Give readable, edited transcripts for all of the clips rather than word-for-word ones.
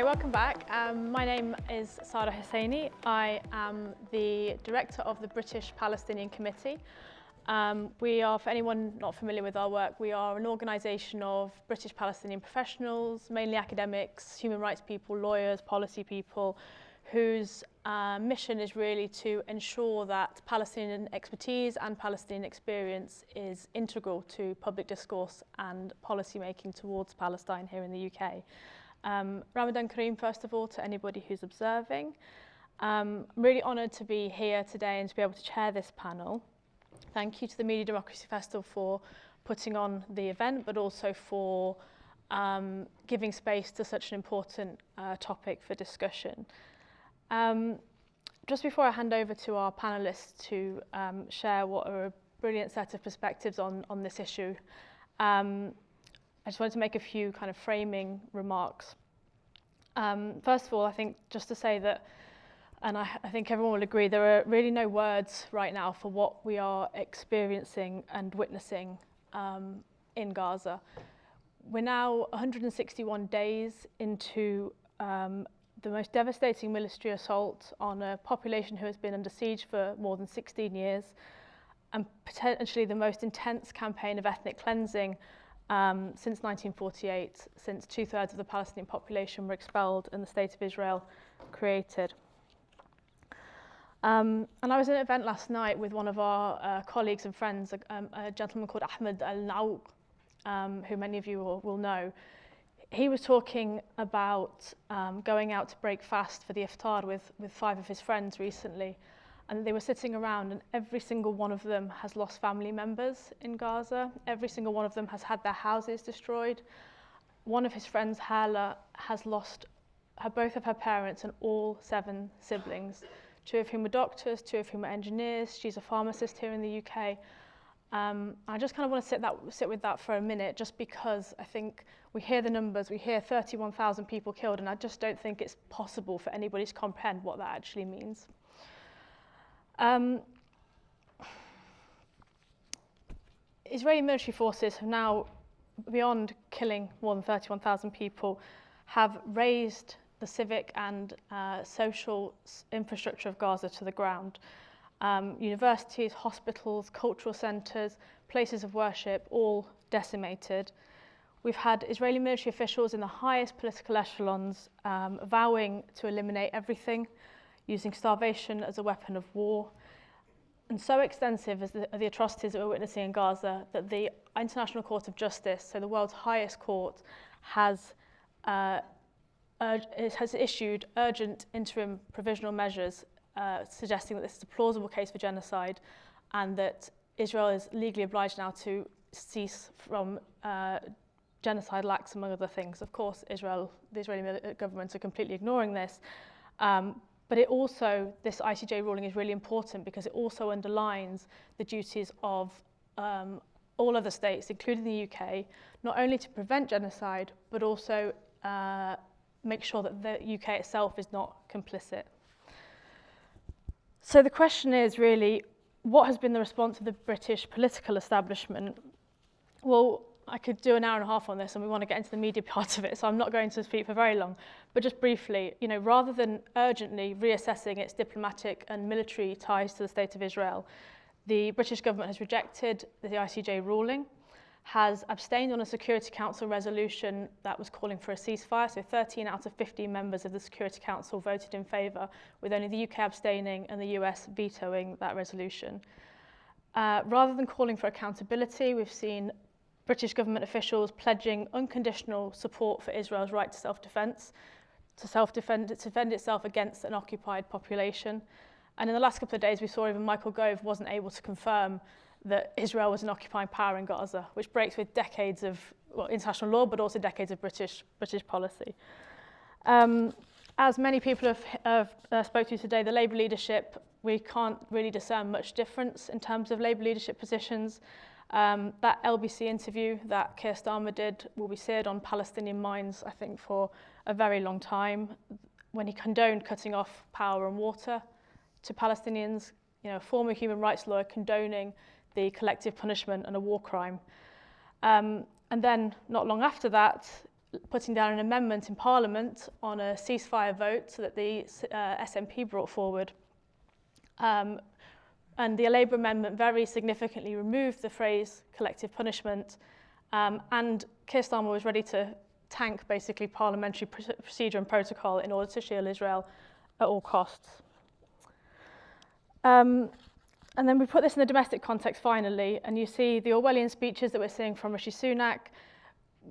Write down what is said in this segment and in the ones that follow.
welcome back. My name is Sara Husseini. I am the director of the British Palestinian Committee. We are, for anyone not familiar with our work, we are an organisation of British Palestinian professionals, mainly academics, human rights people, lawyers, policy people, whose mission is really to ensure that Palestinian expertise and Palestinian experience is integral to public discourse and policy making towards Palestine here in the UK. Ramadan Kareem, first of all, to anybody who's observing. I'm really honoured to be here today and to be able to chair this panel. Thank you to the Media Democracy Festival for putting on the event, but also for giving space to such an important topic for discussion. Just before I hand over to our panellists to share what are a brilliant set of perspectives on this issue, I just wanted to make a few kind of framing remarks. First of all, I think just to say that, and I think everyone will agree, there are really no words right now for what we are experiencing and witnessing in Gaza. We're now 161 days into the most devastating military assault on a population who has been under siege for more than 16 years, and potentially the most intense campaign of ethnic cleansing since 1948, since 2/3 of the Palestinian population were expelled and the State of Israel created. And I was at an event last night with one of our colleagues and friends, a gentleman called Ahmed Al-Nawq, who many of you will know. He was talking about going out to break fast for the iftar with 5 of his friends recently. And they were sitting around, and every single one of them has lost family members in Gaza. Every single one of them has had their houses destroyed. One of his friends, Hala, has lost both of her parents and all 7 siblings, 2 of whom were doctors, 2 of whom were engineers. She's a pharmacist here in the UK. I just kind of want to sit with that for a minute, just because I think we hear the numbers, we hear 31,000 people killed, and I just don't think it's possible for anybody to comprehend what that actually means. Israeli military forces have now, beyond killing more than 31,000 people, have razed the civic and social infrastructure of Gaza to the ground. Universities, hospitals, cultural centres, places of worship, all decimated. We've had Israeli military officials in the highest political echelons vowing to eliminate everything, using starvation as a weapon of war. And so extensive as the atrocities that we're witnessing in Gaza that the International Court of Justice, so the world's highest court, has issued urgent interim provisional measures suggesting that this is a plausible case for genocide and that Israel is legally obliged now to cease from genocidal acts, among other things. Of course, the Israeli government are completely ignoring this. But it also, this ICJ ruling is really important because it also underlines the duties of all other states, including the UK, not only to prevent genocide, but also make sure that the UK itself is not complicit. So the question is really, what has been the response of the British political establishment? Well, I could do an hour and a half on this, and we want to get into the media part of it, so I'm not going to speak for very long. But just briefly, rather than urgently reassessing its diplomatic and military ties to the State of Israel, the British government has rejected the ICJ ruling, has abstained on a Security Council resolution that was calling for a ceasefire. So 13 out of 15 members of the Security Council voted in favour, with only the UK abstaining and the US vetoing that resolution. Rather than calling for accountability, we've seen British government officials pledging unconditional support for Israel's right to self-defence, to defend itself against an occupied population. And in the last couple of days, we saw even Michael Gove wasn't able to confirm that Israel was an occupying power in Gaza, which breaks with decades of international law, but also decades of British policy. As many people have spoke to today, the Labour leadership, we can't really discern much difference in terms of Labour leadership positions. That LBC interview that Keir Starmer did will be seared on Palestinian minds, I think, for a very long time, when he condoned cutting off power and water to Palestinians, a former human rights lawyer condoning the collective punishment and a war crime. And then, not long after that, putting down an amendment in Parliament on a ceasefire vote that the SNP brought forward. And the Labour amendment very significantly removed the phrase collective punishment, and Keir Starmer was ready to tank basically parliamentary procedure and protocol in order to shield Israel at all costs. And then we put this in the domestic context finally, and you see the Orwellian speeches that we're seeing from Rishi Sunak.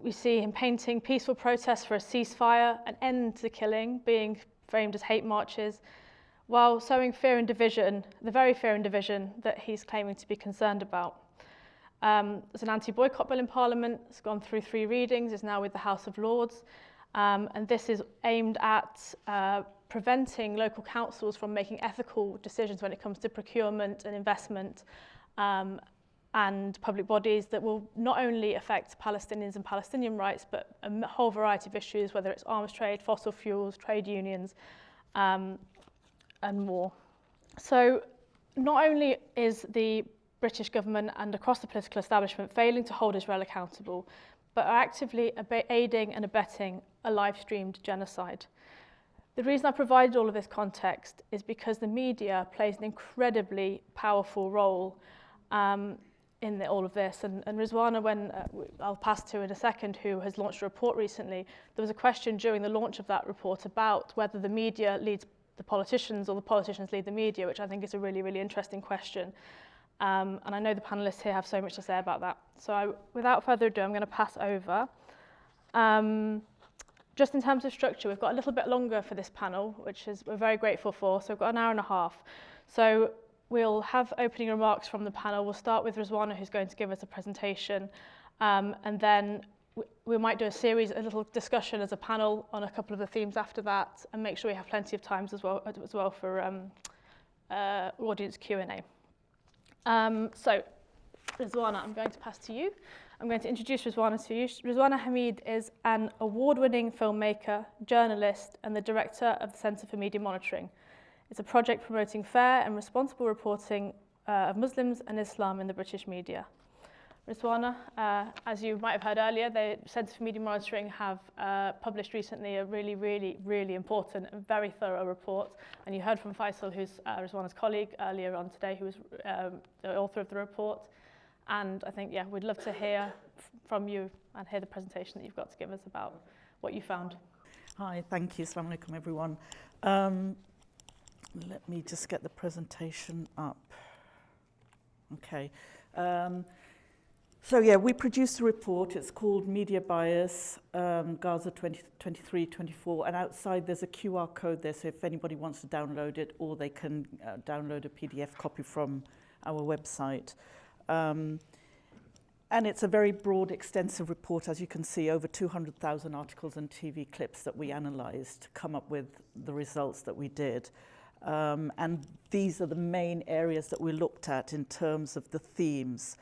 We see him painting peaceful protests for a ceasefire, an end to killing, being framed as hate marches, while sowing fear and division, the very fear and division that he's claiming to be concerned about. There's an anti-boycott bill in Parliament. It's gone through 3 readings, is now with the House of Lords. And this is aimed at preventing local councils from making ethical decisions when it comes to procurement and investment, and public bodies that will not only affect Palestinians and Palestinian rights, but a whole variety of issues, whether it's arms trade, fossil fuels, trade unions, and more. So not only is the British government and across the political establishment failing to hold Israel accountable, but are actively aiding and abetting a live-streamed genocide. The reason I provided all of this context is because the media plays an incredibly powerful role in all of this. And Rizwana, I'll pass to in a second, who has launched a report recently, there was a question during the launch of that report about whether the media leads the politicians or the politicians lead the media, which I think is a really, really interesting question. And I know the panellists here have so much to say about that. So without further ado, I'm going to pass over. Just in terms of structure, we've got a little bit longer for this panel, which we're very grateful for. So we've got an hour and a half. So we'll have opening remarks from the panel. We'll start with Rizwana, who's going to give us a presentation. And then we might do a little discussion as a panel on a couple of the themes after that, and make sure we have plenty of time as well for audience Q&A. So, Rizwana, I'm going to pass to you. I'm going to introduce Rizwana to you. Rizwana Hamid is an award-winning filmmaker, journalist, and the director of the Centre for Media Monitoring. It's a project promoting fair and responsible reporting of Muslims and Islam in the British media. Rizwana, as you might have heard earlier, the Centre for Media Monitoring have published recently a really, really, really important and very thorough report. And you heard from Faisal, who's Rizwana's colleague earlier on today, who was the author of the report. And I think, we'd love to hear from you and hear the presentation that you've got to give us about what you found. Hi, thank you. Assalamu alaikum, everyone. Let me just get the presentation up. Okay. So we produced a report. It's called Media Bias, Gaza 2023-24, and outside there's a QR code there, so if anybody wants to download it, or they can download a PDF copy from our website. And it's a very broad, extensive report, as you can see, over 200,000 articles and TV clips that we analysed to come up with the results that we did. And these are the main areas that we looked at in terms of the themes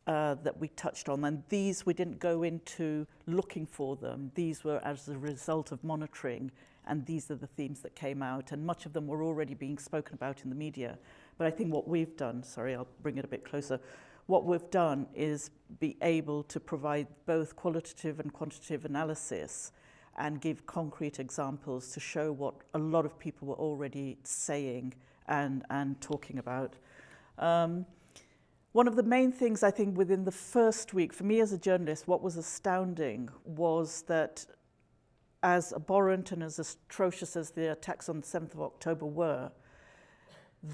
that we touched on. And these, we didn't go into looking for them. These were as a result of monitoring, and these are the themes that came out. And much of them were already being spoken about in the media. But I think what we've done, sorry, I'll bring it a bit closer. What we've done is be able to provide both qualitative and quantitative analysis and give concrete examples to show what a lot of people were already saying and talking about. One of the main things I think within the first week, for me as a journalist, what was astounding was that as abhorrent and as atrocious as the attacks on the 7th of October were,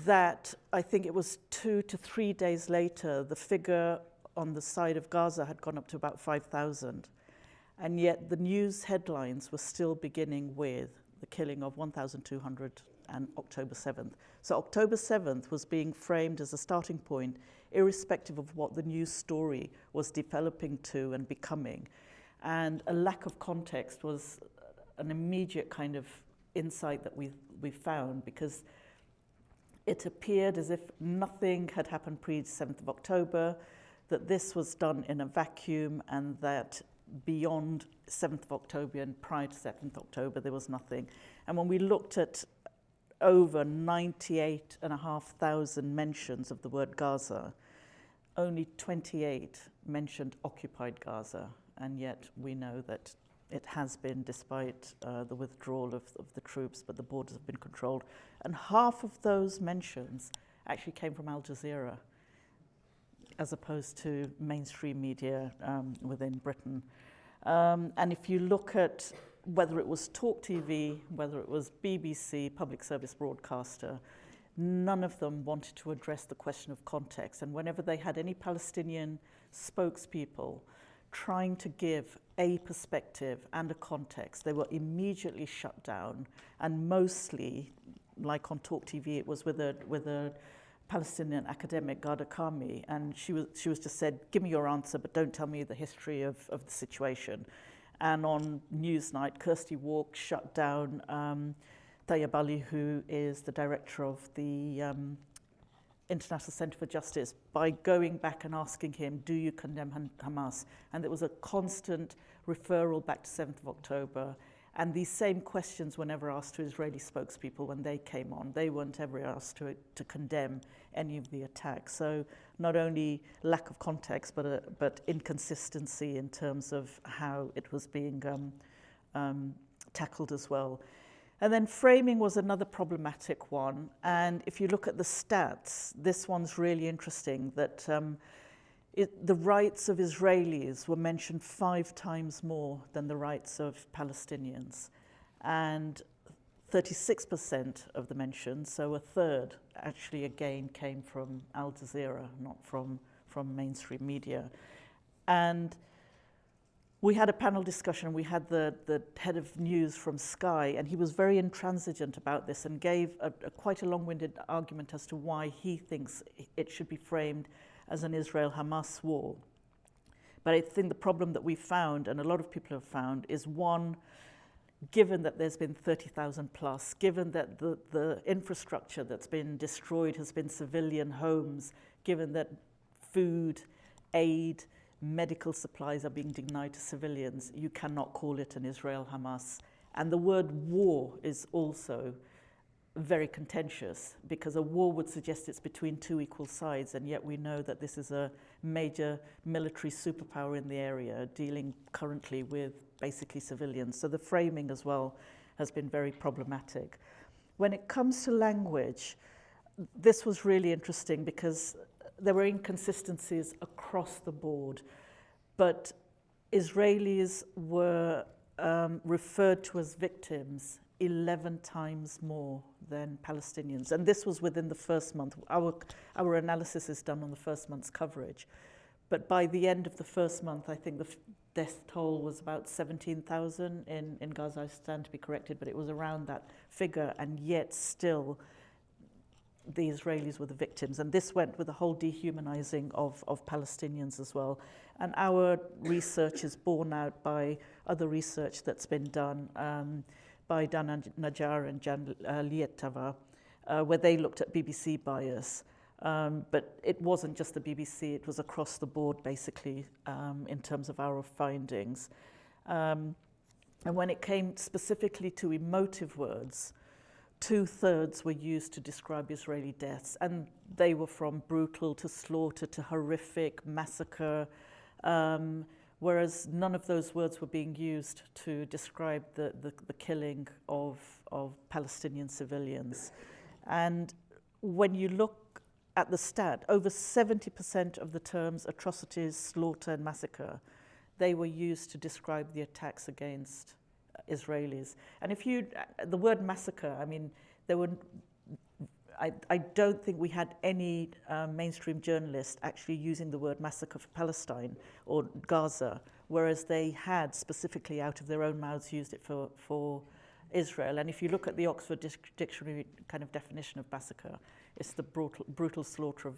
that I think it was 2 to 3 days later, the figure on the side of Gaza had gone up to about 5,000. And yet the news headlines were still beginning with the killing of 1,200 and October 7th. So October 7th was being framed as a starting point, irrespective of what the news story was developing to and becoming. And a lack of context was an immediate kind of insight that we found, because it appeared as if nothing had happened pre-7th of October, that this was done in a vacuum, and that beyond 7th of October and prior to 7th of October, there was nothing. And when we looked at over 98,500 mentions of the word Gaza, only 28 mentioned occupied Gaza. And yet we know that It has been, despite the withdrawal of the troops, but the borders have been controlled. And half of those mentions actually came from Al Jazeera, as opposed to mainstream media within Britain. And if you look at whether it was Talk TV, whether it was BBC, public service broadcaster, none of them wanted to address the question of context. And whenever they had any Palestinian spokespeople trying to give a perspective and a context, they were immediately shut down. And mostly, like on Talk TV, it was with a Palestinian academic, Ghada Kami, and she was just said, give me your answer, but don't tell me the history of the situation. And on Newsnight, Kirsty Walk shut down Tayyab Ali, who is the director of the International Centre for Justice, by going back and asking him, do you condemn Hamas? And there was a constant referral back to 7th of October. And these same questions were never asked to Israeli spokespeople when they came on. They weren't ever asked to condemn any of the attacks. So not only lack of context, but inconsistency in terms of how it was being tackled as well. And then framing was another problematic one. And if you look at the stats, this one's really interesting, that the rights of Israelis were mentioned 5 times more than the rights of Palestinians. And 36% of the mentions, so a third, actually again came from Al Jazeera, not from mainstream media. And we had a panel discussion. We had the head of news from Sky, and he was very intransigent about this and gave quite a long-winded argument as to why he thinks it should be framed as an Israel-Hamas war. But I think the problem that we found, and a lot of people have found, is one, given that there's been 30,000 plus, given that the infrastructure that's been destroyed has been civilian homes, given that food, aid, medical supplies are being denied to civilians, you cannot call it an Israel-Hamas. And the word war is also very contentious, because a war would suggest it's between 2 equal sides, and yet we know that this is a major military superpower in the area dealing currently with basically civilians. So the framing as well has been very problematic. When it comes to language, this was really interesting because there were inconsistencies across the board, but Israelis were referred to as victims 11 times more than Palestinians. And this was within the first month. Our analysis is done on the first month's coverage. But by the end of the first month, I think the death toll was about 17,000 in Gaza. I stand to be corrected, but it was around that figure. And yet still, the Israelis were the victims. And this went with the whole dehumanizing of Palestinians as well. And our research is borne out by other research that's been done by Dan Najjar and Jan Lietava, where they looked at BBC bias. But it wasn't just the BBC, it was across the board, basically, in terms of our findings. And when it came specifically to emotive words, 2/3 were used to describe Israeli deaths, and they were from brutal to slaughter to horrific, massacre, whereas none of those words were being used to describe the killing of Palestinian civilians. And when you look at the stat, over 70% of the terms atrocities, slaughter, and massacre, they were used to describe the attacks against Israelis. And the word massacre, I mean, I don't think we had any mainstream journalists actually using the word massacre for Palestine or Gaza, whereas they had specifically out of their own mouths used it for Israel. And if you look at the Oxford Dictionary kind of definition of massacre, it's the brutal slaughter of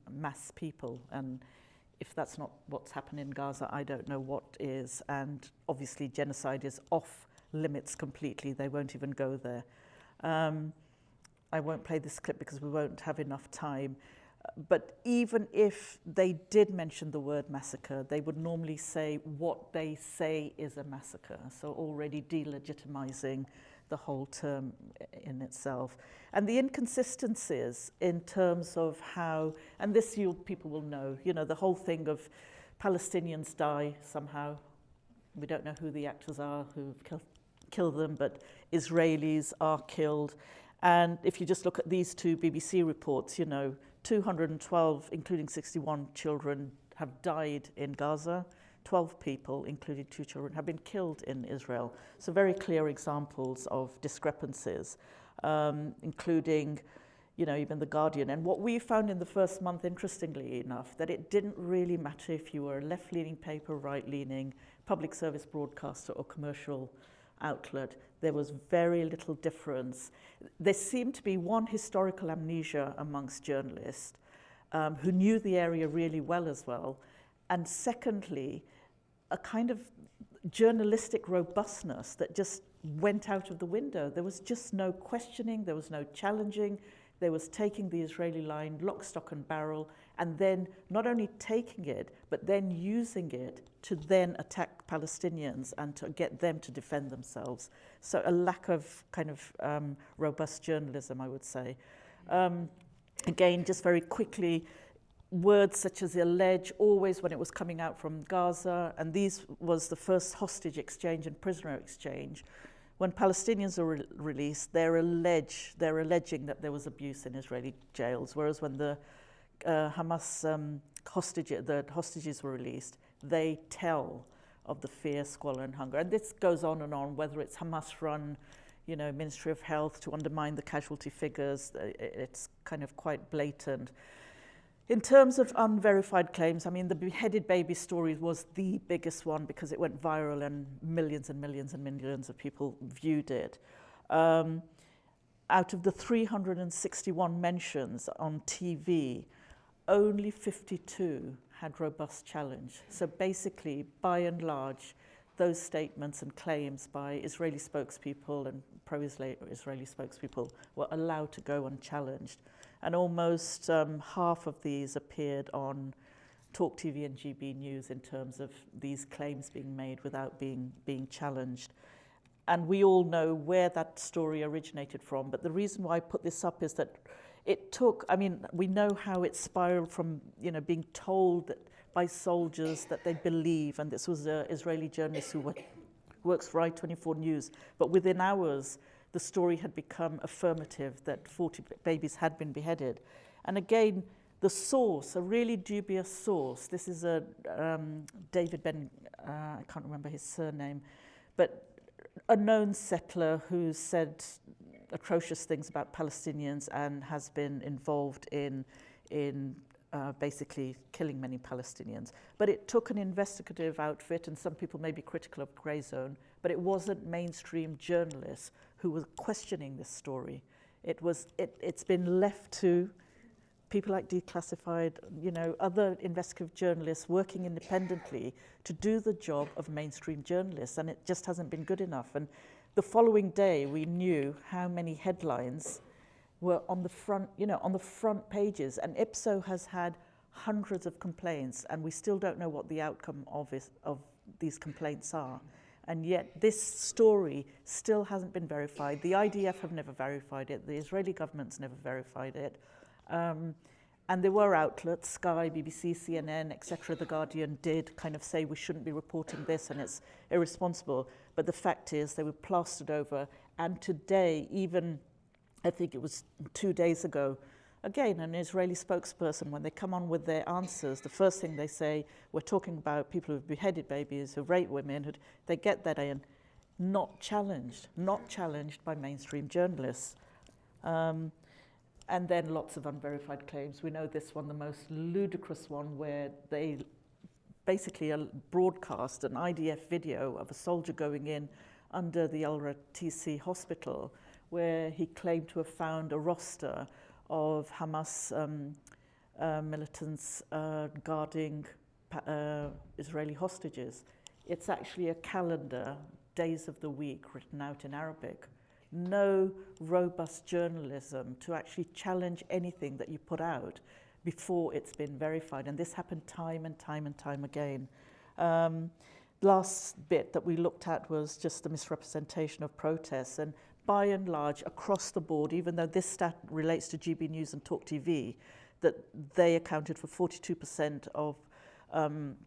mass people. And if that's not what's happened in Gaza, I don't know what is. And obviously genocide is off limits completely. They won't even go there. I won't play this clip because we won't have enough time. But even if they did mention the word massacre, they would normally say what they say is a massacre. So already delegitimizing the whole term in itself. And the inconsistencies in terms of how, and this people will know, the whole thing of Palestinians die somehow, We don't know who the actors are who've killed them, but Israelis are killed. And if you just look at these two BBC reports, 212, including 61 children, have died in Gaza. 12 people, including 2 children, have been killed in Israel. So very clear examples of discrepancies, including, even The Guardian. And what we found in the first month, interestingly enough, that it didn't really matter if you were a left-leaning paper, right-leaning, public service broadcaster or commercial outlet. There was very little difference. There seemed to be one historical amnesia amongst journalists who knew the area really well as well. And secondly, a kind of journalistic robustness that just went out of the window. There was just no questioning, there was no challenging. There was taking the Israeli line lock, stock and barrel, and then not only taking it, but then using it to then attack Palestinians and to get them to defend themselves. So a lack of kind of robust journalism, I would say. Again, just very quickly, words such as allege, always when it was coming out from Gaza, and these was the first hostage exchange and prisoner exchange. When Palestinians are released, they're alleging that there was abuse in Israeli jails, whereas when the Hamas hostages were released, they tell of the fear, squalor and hunger. And this goes on and on, whether it's Hamas-run, Ministry of Health to undermine the casualty figures, it's kind of quite blatant. In terms of unverified claims, the beheaded baby story was the biggest one because it went viral and millions and millions and millions of people viewed it. Out of the 361 mentions on TV, only 52 had robust challenge. So basically, by and large, those statements and claims by Israeli spokespeople and pro-Israeli spokespeople were allowed to go unchallenged. And almost half of these appeared on Talk TV and GB News in terms of these claims being made without being challenged. And we all know where that story originated from. But the reason why I put this up is that it took, we know how it spiraled from, being told that by soldiers that they believe, and this was an Israeli journalist who works for I-24 News, but within hours, the story had become affirmative that 40 babies had been beheaded. And again, the source, a really dubious source, this is a David Ben, I can't remember his surname, but a known settler who said atrocious things about Palestinians and has been involved in basically killing many Palestinians. But it took an investigative outfit, and some people may be critical of Grey Zone, but it wasn't mainstream journalists who were questioning this story. It's been left to people like Declassified, other investigative journalists working independently to do the job of mainstream journalists, and it just hasn't been good enough. And the following day, we knew how many headlines were on the front pages, and Ipso has had hundreds of complaints, and we still don't know what the outcome of these complaints are. And yet this story still hasn't been verified. The IDF have never verified it. The Israeli government's never verified it. And there were outlets, Sky, BBC, CNN, etc. The Guardian did kind of say we shouldn't be reporting this and it's irresponsible. But the fact is they were plastered over. And today, even I think it was 2 days ago, again, an Israeli spokesperson, when they come on with their answers, the first thing they say, we're talking about people who've beheaded babies, who've raped women, they get that in, not challenged by mainstream journalists. And then lots of unverified claims. We know this one, the most ludicrous one, where they basically broadcast an IDF video of a soldier going in under the Al-Ratisi hospital, where he claimed to have found a roster of Hamas militants guarding Israeli hostages. It's actually a calendar, days of the week, written out in Arabic. No robust journalism to actually challenge anything that you put out before it's been verified. And this happened time and time and time again. Last bit that we looked at was just the misrepresentation of protests. And by and large, across the board, even though this stat relates to GB News and Talk TV, that they accounted for 42% of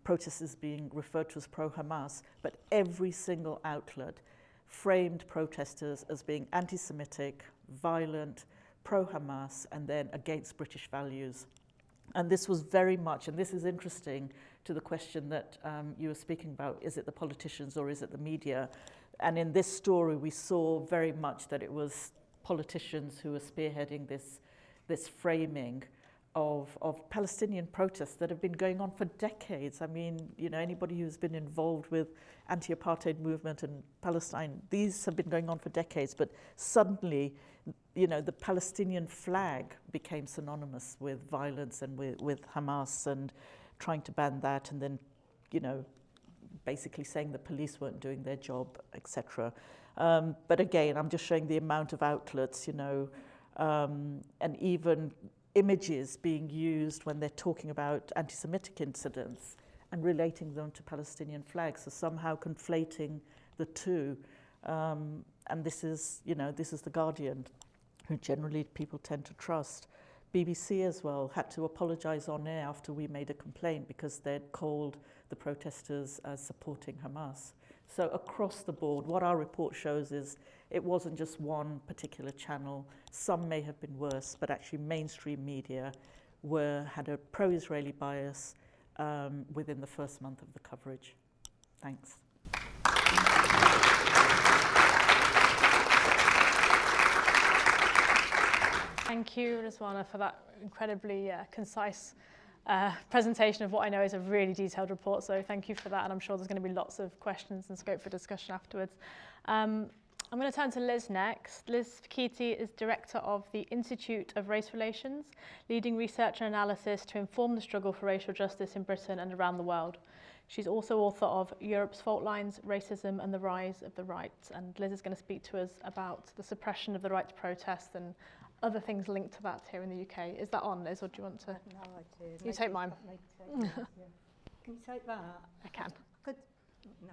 protesters being referred to as pro-Hamas, but every single outlet framed protesters as being anti-Semitic, violent, pro-Hamas, and then against British values. And this was very much, and this is interesting to the question that you were speaking about, is it the politicians or is it the media? And in this story, we saw very much that it was politicians who were spearheading this framing of Palestinian protests that have been going on for decades. I mean, you know, anybody who's been involved with anti-apartheid movement in Palestine, these have been going on for decades, but suddenly, you know, the Palestinian flag became synonymous with violence and with Hamas, and trying to ban that, and then, you know, basically saying the police weren't doing their job, etc. But again, I'm just showing the amount of outlets, you know, and even images being used when they're talking about anti-Semitic incidents and relating them to Palestinian flags, so somehow conflating the two. And this is, you know, this is The Guardian, who generally people tend to trust. BBC as well had to apologise on air after we made a complaint because they'd called the protesters as supporting Hamas. So across the board, what our report shows is it wasn't just one particular channel. Some may have been worse, but actually mainstream media had a pro-Israeli bias within the first month of the coverage. Thanks. Thank you, Rizwana, for that incredibly concise presentation of what I know is a really detailed report. So thank you for that, and I'm sure there's going to be lots of questions and scope for discussion afterwards. I'm going to turn to Liz next. Liz Fekete is Director of the Institute of Race Relations, leading research and analysis to inform the struggle for racial justice in Britain and around the world. She's also author of Europe's Fault Lines, Racism and the Rise of the Right. And Liz is going to speak to us about the suppression of the right to protest and other things linked to that here in the UK. Is that on, Liz, or do you want to? No, I do. You take mine. Yeah. Can you take that? I can. Could, no.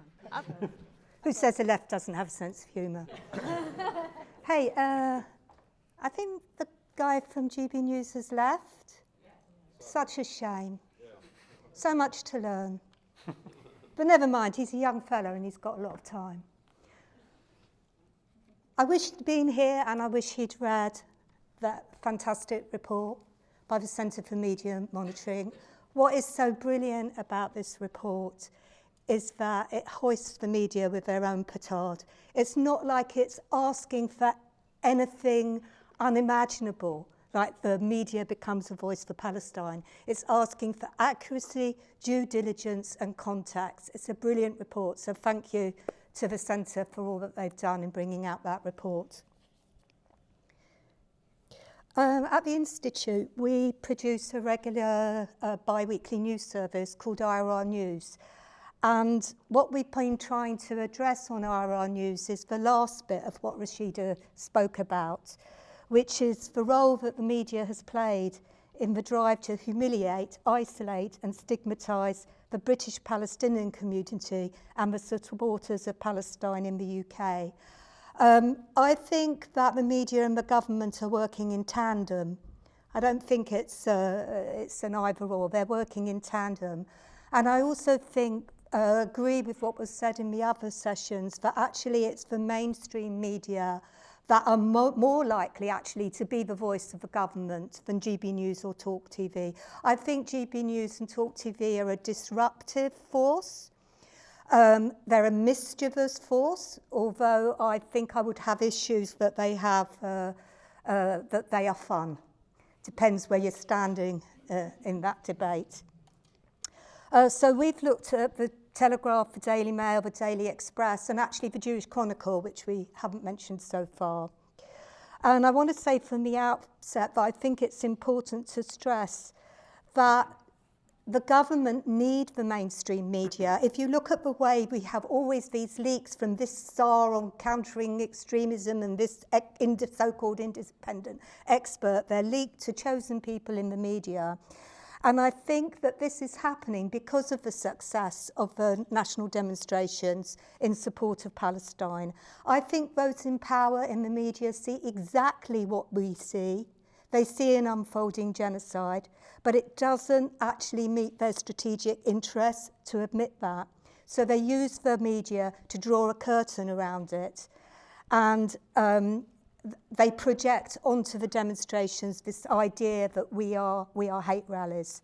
Who says the left doesn't have a sense of humour? Hey, I think the guy from GB News has left. Such a shame. So much to learn. But never mind, he's a young fellow and he's got a lot of time. I wish he'd been here and I wish he'd read that fantastic report by the Centre for Media Monitoring. What is so brilliant about this report is that it hoists the media with their own petard. It's not like it's asking for anything unimaginable, like the media becomes a voice for Palestine. It's asking for accuracy, due diligence and context. It's a brilliant report, so thank you to the Centre for all that they've done in bringing out that report. At the Institute, we produce a regular bi-weekly news service called IRR News. And what we've been trying to address on IRR News is the last bit of what Rashida spoke about, which is the role that the media has played in the drive to humiliate, isolate and stigmatise the British Palestinian community and the supporters of Palestine in the UK. I think that the media and the government are working in tandem. I don't think it's an either or. They're working in tandem. And I also think, agree with what was said in the other sessions, that actually it's the mainstream media that are more likely actually to be the voice of the government than GB News or Talk TV. I think GB News and Talk TV are a disruptive force. They're a mischievous force, although I think I would have issues that they have, that they are fun. Depends where you're standing in that debate. So we've looked at the Telegraph, the Daily Mail, the Daily Express, and actually the Jewish Chronicle, which we haven't mentioned so far. And I want to say from the outset that I think it's important to stress that the government need the mainstream media. If you look at the way we have always these leaks from this SAR on countering extremism and this so-called independent expert, they're leaked to chosen people in the media. And I think that this is happening because of the success of the national demonstrations in support of Palestine. I think those in power in the media see exactly what we see. They see an unfolding genocide, but it doesn't actually meet their strategic interests to admit that. So they use the media to draw a curtain around it. And they project onto the demonstrations this idea that we are hate rallies.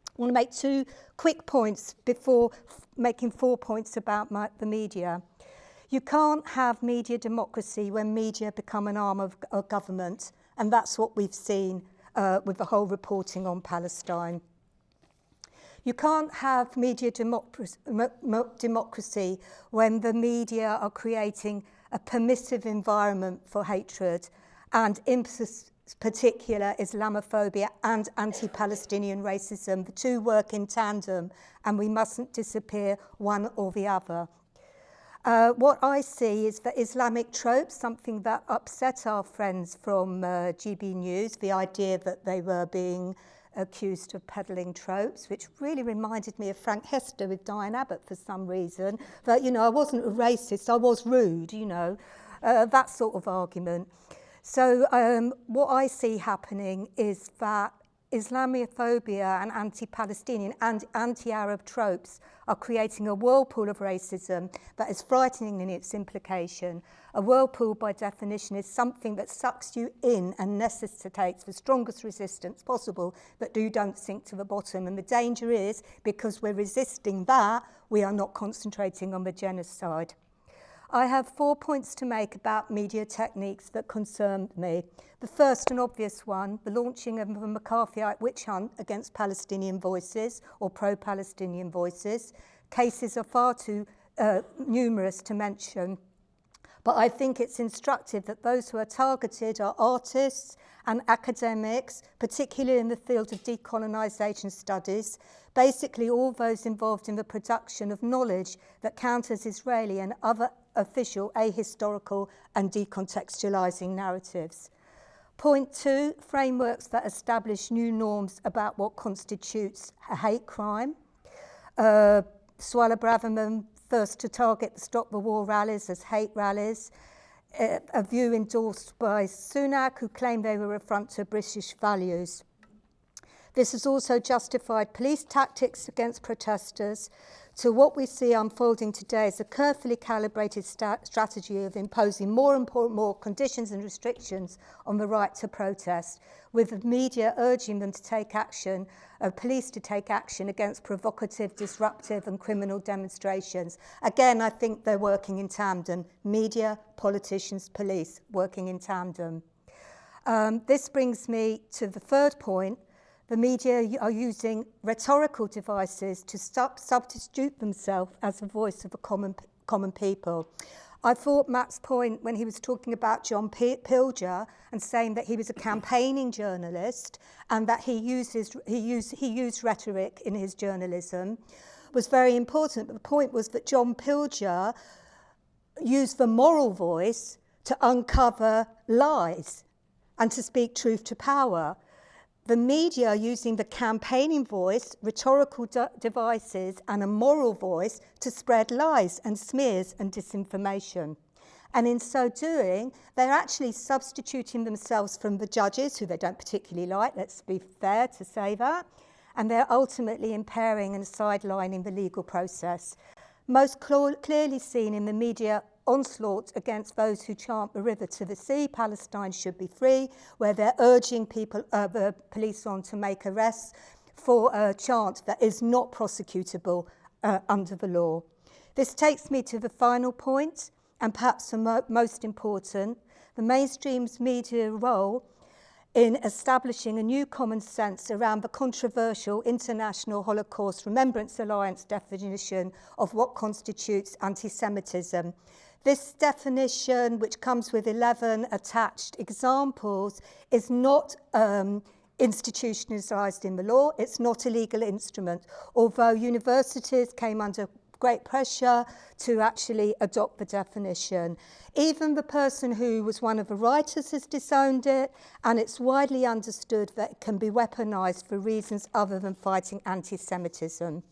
I want to make 2 quick points before making 4 points about the media. You can't have media democracy when media become an arm of government, and that's what we've seen with the whole reporting on Palestine. You can't have media democracy when the media are creating a permissive environment for hatred, and in particular Islamophobia and anti-Palestinian racism. The two work in tandem, and we mustn't disappear one or the other. What I see is that Islamic tropes, something that upset our friends from GB News, the idea that they were being accused of peddling tropes, which really reminded me of Frank Hester with Diane Abbott for some reason. But, you know, I wasn't a racist, I was rude, you know, that sort of argument. So what I see happening is that Islamophobia and anti-Palestinian and anti-Arab tropes are creating a whirlpool of racism that is frightening in its implication. A whirlpool, by definition, is something that sucks you in and necessitates the strongest resistance possible that you don't sink to the bottom. And the danger is, because we're resisting that, we are not concentrating on the genocide. I have 4 points to make about media techniques that concern me. The first and obvious one, the launching of a McCarthyite witch hunt against Palestinian voices or pro-Palestinian voices. Cases are far too numerous to mention, but I think it's instructive that those who are targeted are artists and academics, particularly in the field of decolonisation studies, basically all those involved in the production of knowledge that counters Israeli and other official ahistorical and decontextualising narratives. Point 2, frameworks that establish new norms about what constitutes a hate crime. Suella Braverman first to target the Stop the War rallies as hate rallies, a view endorsed by Sunak, who claimed they were an affront to British values. This has also justified police tactics against protesters. To what we see unfolding today is a carefully calibrated strategy of imposing more and more conditions and restrictions on the right to protest, with the media urging them to take action, police to take action against provocative, disruptive and criminal demonstrations. Again, I think they're working in tandem. Media, politicians, police, working in tandem. This brings me to the third point. The media are using rhetorical devices to substitute themselves as the voice of the common people. I thought Matt's point when he was talking about John Pilger and saying that he was a campaigning journalist and that he used rhetoric in his journalism was very important. But the point was that John Pilger used the moral voice to uncover lies and to speak truth to power. The media are using the campaigning voice, rhetorical devices and a moral voice to spread lies and smears and disinformation. And in so doing, they're actually substituting themselves from the judges, who they don't particularly like, let's be fair to say that, and they're ultimately impairing and sidelining the legal process. Most clearly seen in the media onslaught against those who chant the river to the sea, Palestine should be free, where they're urging the police on to make arrests for a chant that is not prosecutable under the law. This takes me to the final point, and perhaps the most important, the mainstream's media role in establishing a new common sense around the controversial International Holocaust Remembrance Alliance definition of what constitutes anti-Semitism. This definition, which comes with 11 attached examples, is not institutionalised in the law. It's not a legal instrument, although universities came under great pressure to actually adopt the definition. Even the person who was one of the writers has disowned it, and it's widely understood that it can be weaponised for reasons other than fighting anti-Semitism.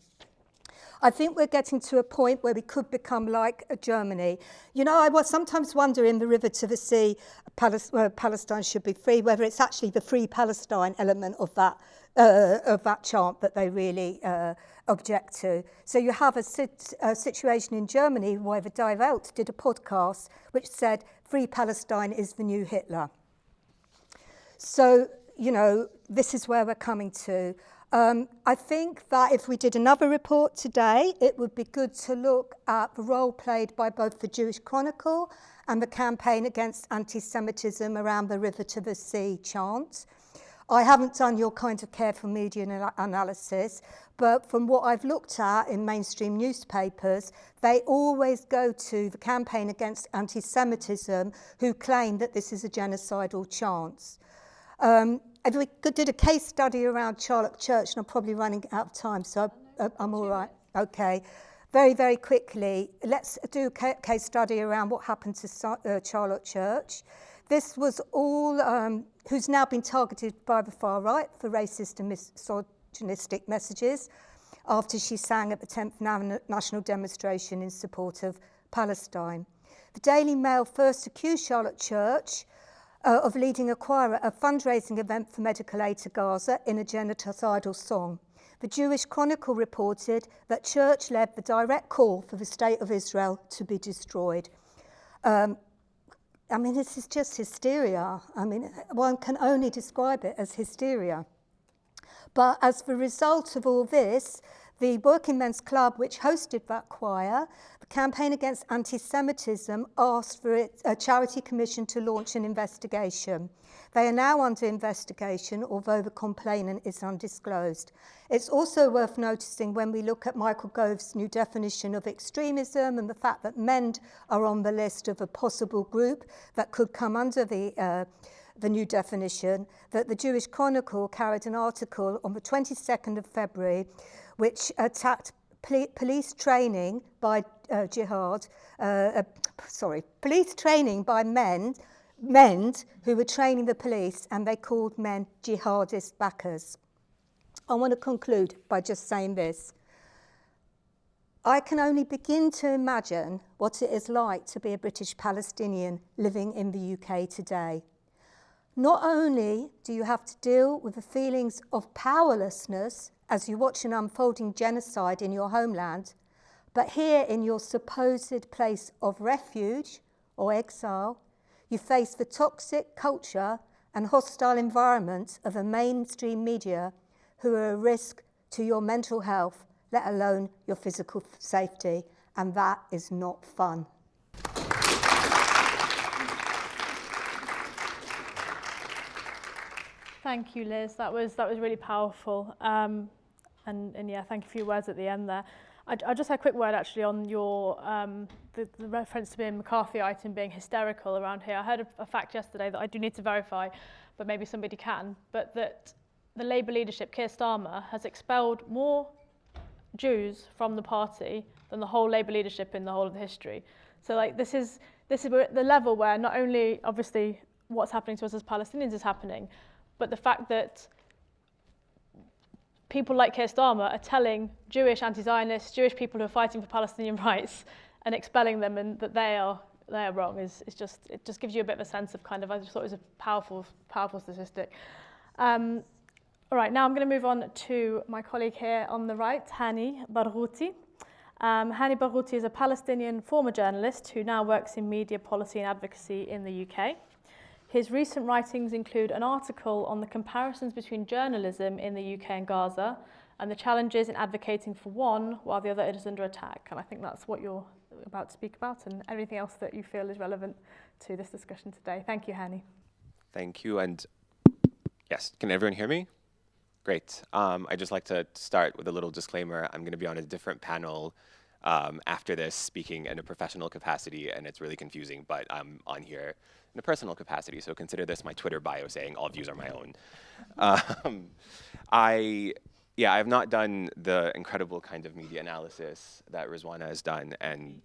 I think we're getting to a point where we could become like Germany. You know, I sometimes wonder in the River to the Sea, Palestine should be free, whether it's actually the Free Palestine element of that chant that they really object to. So you have a situation in Germany where the Die Welt did a podcast which said, Free Palestine is the new Hitler. So, you know, this is where we're coming to. I think that if we did another report today, it would be good to look at the role played by both the Jewish Chronicle and the campaign against anti-Semitism around the River to the Sea chant. I haven't done your kind of careful media analysis, but from what I've looked at in mainstream newspapers, they always go to the campaign against anti-Semitism who claim that this is a genocidal chant. We did a case study around Charlotte Church, and I'm probably running out of time, so I'm all right. Okay. Very, very quickly, let's do a case study around what happened to Charlotte Church. This was all, who's now been targeted by the far right for racist and misogynistic messages after she sang at the 10th National Demonstration in support of Palestine. The Daily Mail first accused Charlotte Church of leading a fundraising event for medical aid to Gaza in a genocidal song. The Jewish Chronicle reported that Church led the direct call for the state of Israel to be destroyed. I mean, this is just hysteria. I mean, one can only describe it as hysteria. But as the result of all this, the Working Men's Club, which hosted that choir, the Campaign Against Anti-Semitism, asked for a charity commission to launch an investigation. They are now under investigation, although the complainant is undisclosed. It's also worth noticing when we look at Michael Gove's new definition of extremism and the fact that MEND are on the list of a possible group that could come under the new definition, that the Jewish Chronicle carried an article on the 22nd of February which attacked police training by police training by men who were training the police, and they called men jihadist backers. I want to conclude by just saying this. I can only begin to imagine what it is like to be a British Palestinian living in the UK today. Not only do you have to deal with the feelings of powerlessness as you watch an unfolding genocide in your homeland, but here in your supposed place of refuge or exile, you face the toxic culture and hostile environment of a mainstream media who are a risk to your mental health, let alone your physical safety, and that is not fun. Thank you, Liz. That was really powerful. And yeah, thank you for your words at the end there. I just had a quick word actually on your the reference to being McCarthyite and being hysterical around here. I heard a fact yesterday that I do need to verify, but maybe somebody can. But that the Labour leadership, Keir Starmer, has expelled more Jews from the party than the whole Labour leadership in the whole of the history. So like this is we're at the level where not only obviously what's happening to us as Palestinians is happening, but the fact that people like Keir Starmer are telling Jewish anti-Zionists, Jewish people who are fighting for Palestinian rights and expelling them, and that they are wrong it just gives you a bit of a sense of kind of, I just thought it was a powerful statistic. All right, now I'm going to move on to my colleague here on the right, Hani Barghouthi. Hani Barghouthi is a Palestinian former journalist who now works in media policy and advocacy in the UK. His recent writings include an article on the comparisons between journalism in the UK and Gaza and the challenges in advocating for one while the other is under attack. And I think that's what you're about to speak about, and everything else that you feel is relevant to this discussion today. Thank you, Hani. Thank you. And yes, can everyone hear me? Great. I'd just like to start with a little disclaimer. I'm going to be on a different panel after this, speaking in a professional capacity, and it's really confusing, but I'm on here in a personal capacity, so consider this my Twitter bio saying all views are my own. I have not done the incredible kind of media analysis that Rizwana has done, and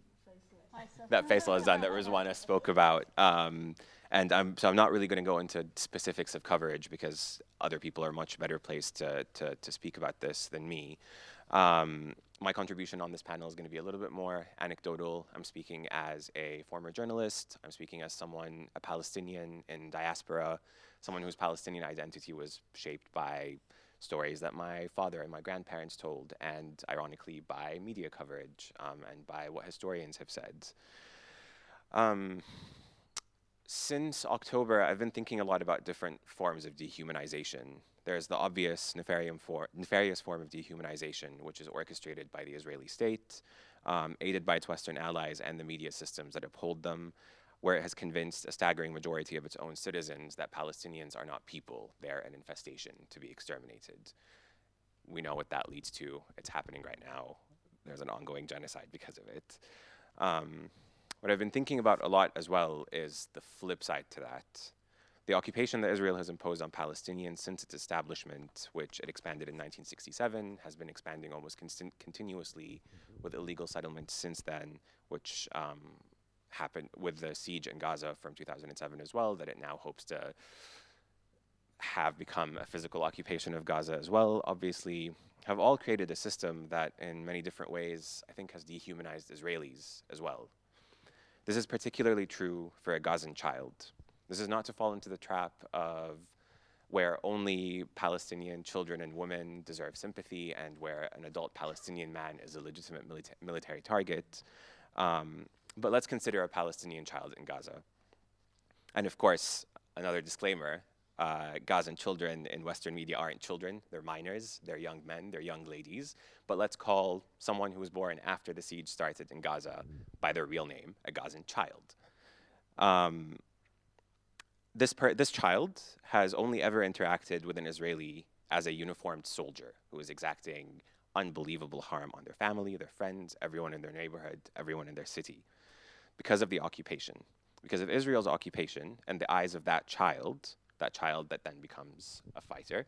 that Faisal has done, that Rizwana spoke about. And I'm not really going to go into specifics of coverage because other people are much better placed to speak about this than me. My contribution on this panel is going to be a little bit more anecdotal. I'm speaking as a former journalist. I'm speaking as someone, a Palestinian in diaspora, someone whose Palestinian identity was shaped by stories that my father and my grandparents told, and ironically by media coverage and by what historians have said. Since October, I've been thinking a lot about different forms of dehumanization. There's the obvious nefarious form of dehumanization, which is orchestrated by the Israeli state, aided by its Western allies and the media systems that uphold them, where it has convinced a staggering majority of its own citizens that Palestinians are not people, they're an infestation to be exterminated. We know what that leads to. It's happening right now. There's an ongoing genocide because of it. What I've been thinking about a lot as well is the flip side to that. The occupation that Israel has imposed on Palestinians since its establishment, which it expanded in 1967, has been expanding almost continuously with illegal settlements since then, which happened with the siege in Gaza from 2007 as well, that it now hopes to have become a physical occupation of Gaza as well, obviously, have all created a system that in many different ways, I think, has dehumanized Israelis as well. This is particularly true for a Gazan child. This is not to fall into the trap of where only Palestinian children and women deserve sympathy and where an adult Palestinian man is a legitimate military target. But let's consider a Palestinian child in Gaza. And of course, another disclaimer, Gazan children in Western media aren't children, they're minors, they're young men, they're young ladies. But let's call someone who was born after the siege started in Gaza by their real name, a Gazan child. This child has only ever interacted with an Israeli as a uniformed soldier who is exacting unbelievable harm on their family, their friends, everyone in their neighborhood, everyone in their city, because of the occupation. Because of Israel's occupation and the eyes of that child that then becomes a fighter,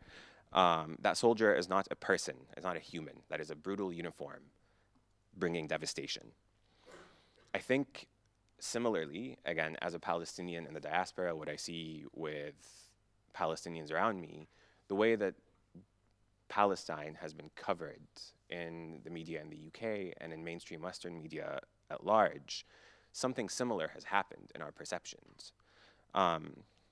that soldier is not a person, is not a human. That is a brutal uniform bringing devastation. I think similarly, again, as a Palestinian in the diaspora, what I see with Palestinians around me, the way that Palestine has been covered in the media in the UK and in mainstream Western media at large, something similar has happened in our perceptions.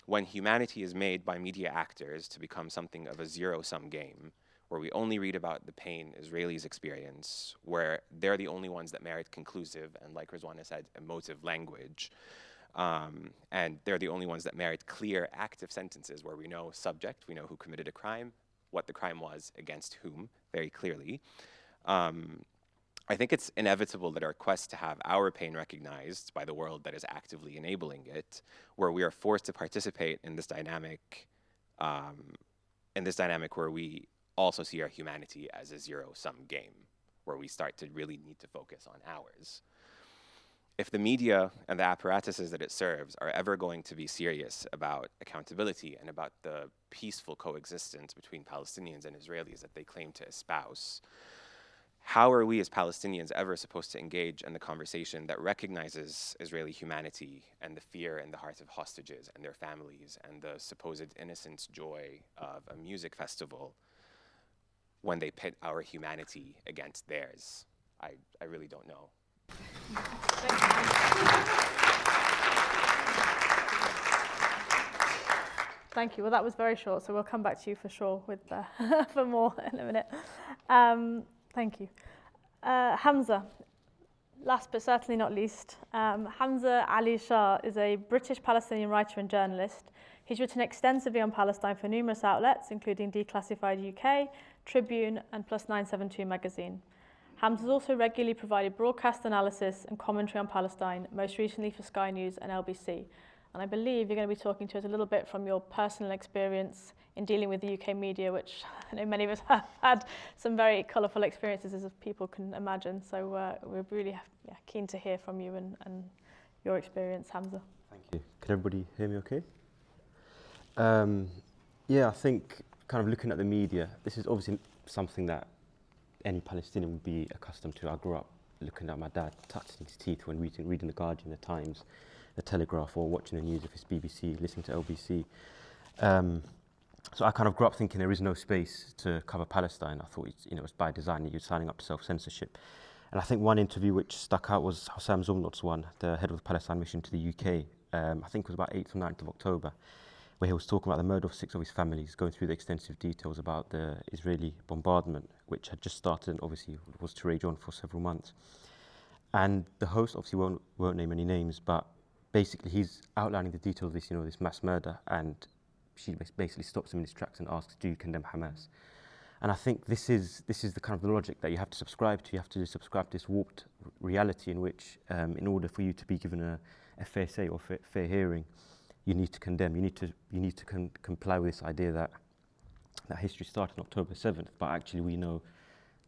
When humanity is made by media actors to become something of a zero-sum game, where we only read about the pain Israelis experience, where they're the only ones that merit conclusive and, like Rizwana said, emotive language, and they're the only ones that merit clear, active sentences where we know subject, we know who committed a crime, what the crime was, against whom, very clearly. I think it's inevitable that our quest to have our pain recognized by the world that is actively enabling it, where we are forced to participate in this dynamic where we also see our humanity as a zero-sum game, where we start to really need to focus on ours. If the media and the apparatuses that it serves are ever going to be serious about accountability and about the peaceful coexistence between Palestinians and Israelis that they claim to espouse, how are we as Palestinians ever supposed to engage in the conversation that recognizes Israeli humanity and the fear in the hearts of hostages and their families and the supposed innocence joy of a music festival when they pit our humanity against theirs? I really don't know. Thank you. Well, that was very short, so we'll come back to you for sure with for more in a minute. Thank you. Hamza, last but certainly not least. Hamza Ali Shah is a British Palestinian writer and journalist. He's written extensively on Palestine for numerous outlets, including Declassified UK, Tribune, and Plus 972 magazine. Hamza has also regularly provided broadcast analysis and commentary on Palestine, most recently for Sky News and LBC. And I believe you're going to be talking to us a little bit from your personal experience in dealing with the UK media, which I know many of us have had some very colourful experiences, as people can imagine. So we're really keen to hear from you and your experience, Hamza. Thank you. Can everybody hear me okay? Yeah, I think kind of looking at the media, this is obviously something that any Palestinian would be accustomed to. I grew up looking at my dad touching his teeth when reading The Guardian, The Times, The Telegraph, or watching the news if it's BBC, listening to LBC. So I kind of grew up thinking there is no space to cover Palestine. I thought it was by design that you're signing up to self-censorship. And I think one interview which stuck out was Hossam Zumnot's one, the head of the Palestine mission to the UK. I think it was about 8th or 9th of October, where he was talking about the murder of 6 of his families, going through the extensive details about the Israeli bombardment, which had just started and obviously was to rage on for several months. And the host obviously won't name any names, but basically he's outlining the details of this, this mass murder, and she basically stops him in his tracks and asks, do you condemn Hamas? And I think this is the kind of the logic that you have to subscribe to. You have to subscribe to this warped reality in which, in order for you to be given a fair say or fair hearing, you need to condemn. You need to comply with this idea that history started on October 7th, but actually we know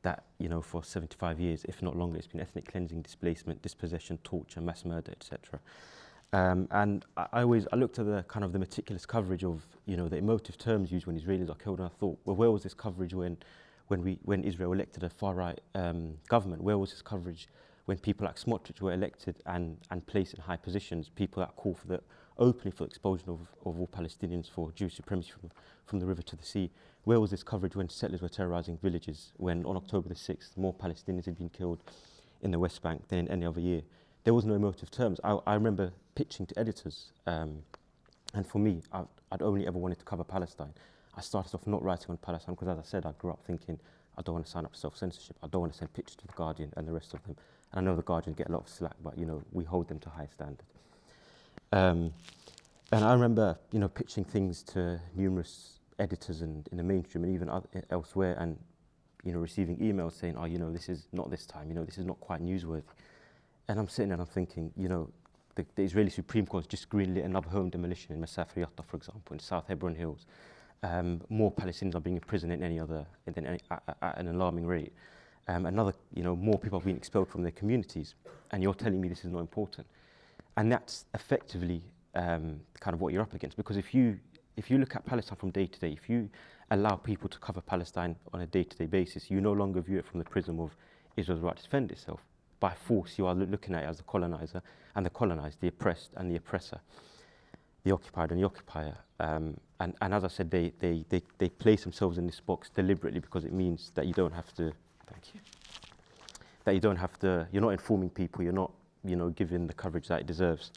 that for 75 years, if not longer, it's been ethnic cleansing, displacement, dispossession, torture, mass murder, etc. And I looked at the kind of the meticulous coverage of the emotive terms used when Israelis are killed, and I thought, well, where was this coverage when Israel elected a far-right government? Where was this coverage when people like Smotrich were elected and placed in high positions, people that call openly for the expulsion of all Palestinians, for Jewish supremacy from the river to the sea? Where was this coverage when settlers were terrorizing villages, when on October the 6th more Palestinians had been killed in the West Bank than in any other year? There was no emotive terms. I remember pitching to editors, and for me, I'd only ever wanted to cover Palestine. I started off not writing on Palestine because, as I said, I grew up thinking I don't want to sign up to self-censorship. I don't want to send pictures to The Guardian and the rest of them. And I know The Guardian get a lot of slack, but we hold them to high standard. And I remember pitching things to numerous editors and in the mainstream and even elsewhere, and receiving emails saying, oh, this is not this time, this is not quite newsworthy. And I'm sitting there and I'm thinking, the Israeli Supreme Court has just greenlit another home demolition in Masafer Yatta, for example, in South Hebron Hills. More Palestinians are being imprisoned at an alarming rate. More people are being expelled from their communities, and you're telling me this is not important. And that's effectively kind of what you're up against, because if you look at Palestine from day to day, if you allow people to cover Palestine on a day-to-day basis, you no longer view it from the prism of Israel's right to defend itself. By force, you are looking at it as the colonizer and the colonized, the oppressed and the oppressor, the occupied and the occupier. And as I said, they place themselves in this box deliberately because it means that you don't have to, you're not informing people, you're not, giving the coverage that it deserves.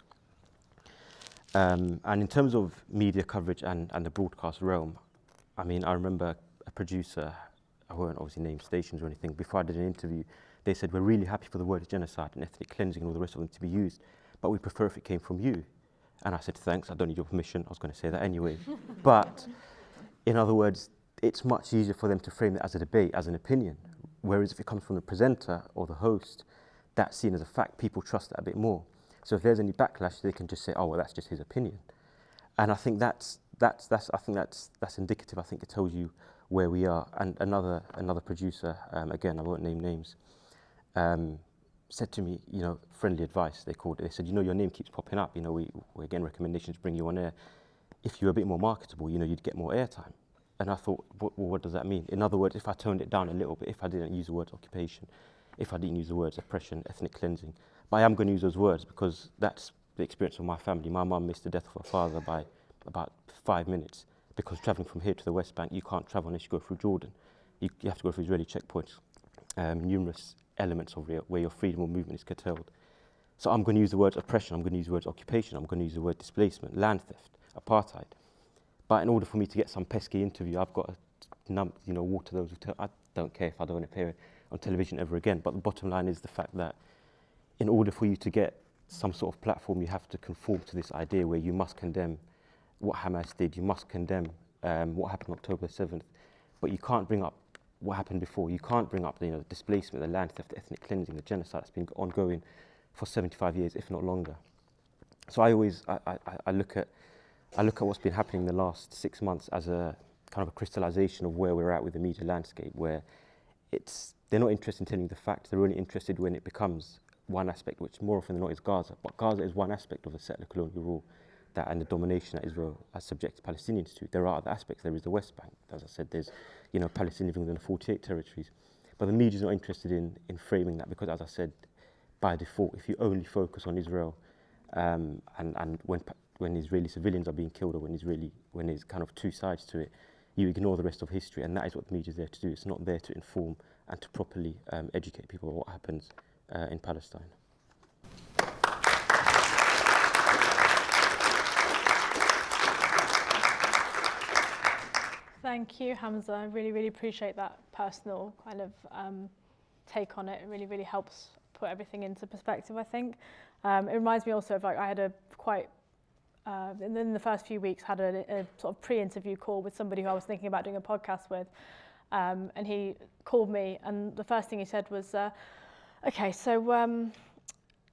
And in terms of media coverage and the broadcast realm, I remember a producer, I won't obviously name stations or anything, before I did an interview, they said, we're really happy for the word genocide and ethnic cleansing and all the rest of them to be used, but we prefer if it came from you. And I said, thanks, I don't need your permission. I was going to say that anyway. But in other words, it's much easier for them to frame it as a debate, as an opinion. Whereas if it comes from the presenter or the host, that's seen as a fact. People trust that a bit more. So if there's any backlash, they can just say, oh, well, that's just his opinion. And I think that's indicative. I think it tells you where we are. And another producer, again, I won't name names, said to me, friendly advice, they called it. They said, your name keeps popping up. We again, recommendations bring you on air. If you were a bit more marketable, you'd get more airtime. And I thought, what does that mean? In other words, if I toned it down a little bit, if I didn't use the words occupation, if I didn't use the words oppression, ethnic cleansing, but I am going to use those words because that's the experience of my family. My mum missed the death of her father by about 5 minutes because travelling from here to the West Bank, you can't travel unless you go through Jordan. You have to go through Israeli checkpoints, numerous elements of where your freedom of movement is curtailed. So I'm going to use the words oppression, I'm going to use the words occupation, I'm going to use the word displacement, land theft, apartheid. But in order for me to get some pesky interview, I've got to water those. I don't care if I don't appear on television ever again. But the bottom line is the fact that in order for you to get some sort of platform, you have to conform to this idea where you must condemn what Hamas did, you must condemn what happened on October 7th, but you can't bring up what happened before. You can't bring up the displacement, the land theft, the ethnic cleansing, the genocide that's been ongoing for 75 years, if not longer. So I look at what's been happening in the last 6 months as a kind of a crystallization of where we're at with the media landscape, where they're not interested in telling the facts, they're only interested when it becomes one aspect, which more often than not is Gaza. But Gaza is one aspect of the settler colonial rule and the domination that Israel has subjected Palestinians to. There are other aspects. There is the West Bank. As I said, there's Palestinians living within the 48 territories. But the media is not interested in framing that because, as I said, by default, if you only focus on Israel, and when when Israeli civilians are being killed, or when there's kind of two sides to it, you ignore the rest of history, and that is what the media is there to do. It's not there to inform and to properly educate people on what happens in Palestine. Thank you, Hamza. I really, really appreciate that personal kind of take on it. It really, really helps put everything into perspective, I think. It reminds me also of, like, I had a quite, in the first few weeks, had a sort of pre-interview call with somebody who I was thinking about doing a podcast with. And he called me, and the first thing he said was, okay, so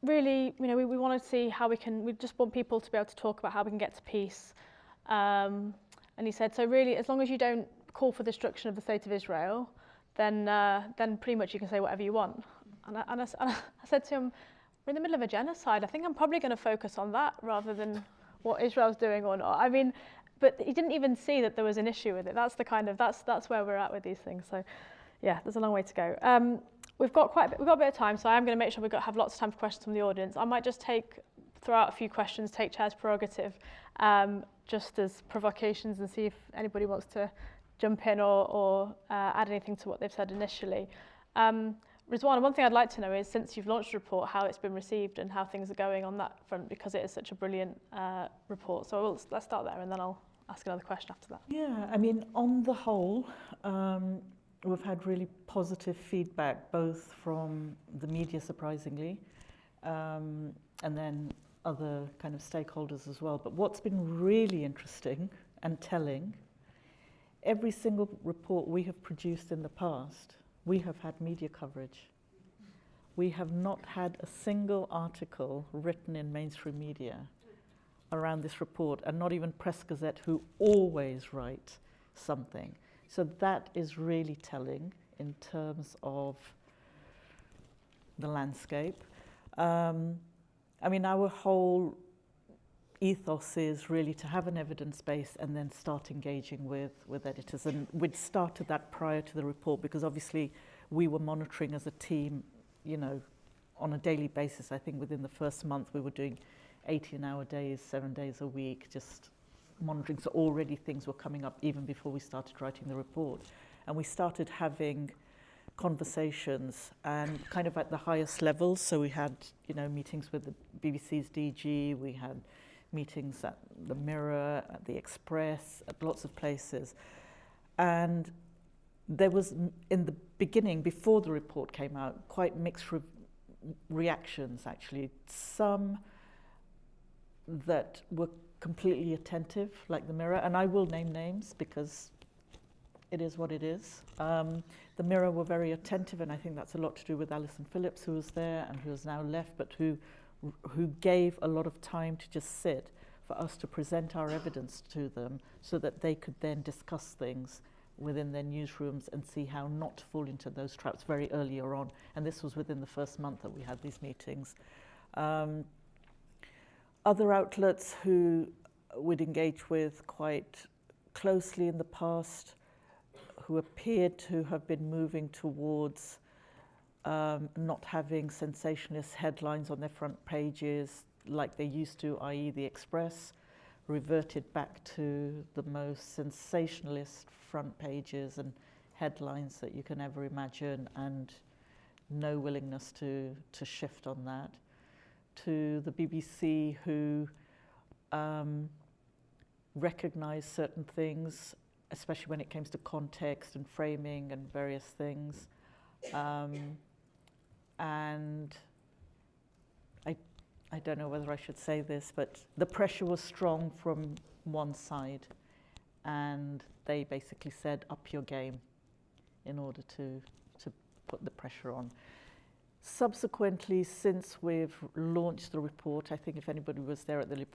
really, you know, we want to see how we just want people to be able to talk about how we can get to peace. And he said, so really, as long as you don't call for the destruction of the state of Israel, then pretty much you can say whatever you want. And I said to him, we're in the middle of a genocide. I think I'm probably going to focus on that rather than what Israel's doing or not. I mean, but he didn't even see that there was an issue with it. That's the kind of, that's where we're at with these things. So yeah, there's a long way to go. We've got a bit of time, so I am going to make sure have lots of time for questions from the audience. I might just throw out a few questions, take chair's prerogative, just as provocations, and see if anybody wants to jump in or add anything to what they've said initially. Rizwana, one thing I'd like to know is, since you've launched the report, how it's been received and how things are going on that front, because it is such a brilliant report. So let's start there, and then I'll ask another question after that. Yeah, I mean, on the whole, we've had really positive feedback, both from the media, surprisingly, and then other kind of stakeholders as well. But what's been really interesting and telling, every single report we have produced in the past, we have had media coverage. We have not had a single article written in mainstream media around this report, and not even Press Gazette, who always write something. So that is really telling in terms of the landscape. I mean, our whole ethos is really to have an evidence base and then start engaging with editors. And we'd started that prior to the report, because obviously we were monitoring as a team, you know, on a daily basis. I think within the first month we were doing 18-hour days, 7 days a week, just monitoring. So already things were coming up even before we started writing the report. And we started having conversations, and kind of at the highest levels. So we had, you know, meetings with the BBC's DG, we had meetings at the Mirror, at the Express, at lots of places. And there was, in the beginning, before the report came out, quite mixed reactions, actually. Some that were completely attentive, like the Mirror, and I will name names because it is what it is. The Mirror were very attentive, and I think that's a lot to do with Alison Phillips, who was there and who has now left, but who gave a lot of time to just sit for us to present our evidence to them, so that they could then discuss things within their newsrooms and see how not to fall into those traps very earlier on. And this was within the first month that we had these meetings. Other outlets who we'd engage with quite closely in the past, who appeared to have been moving towards not having sensationalist headlines on their front pages like they used to, i.e. the Express, reverted back to the most sensationalist front pages and headlines that you can ever imagine, and no willingness to shift on that. To the BBC, who recognised certain things, especially when it came to context and framing and various things. And I don't know whether I should say this, but the pressure was strong from one side, and they basically said, up your game, in order to put the pressure on. Subsequently, since we've launched the report, I think if anybody was there at the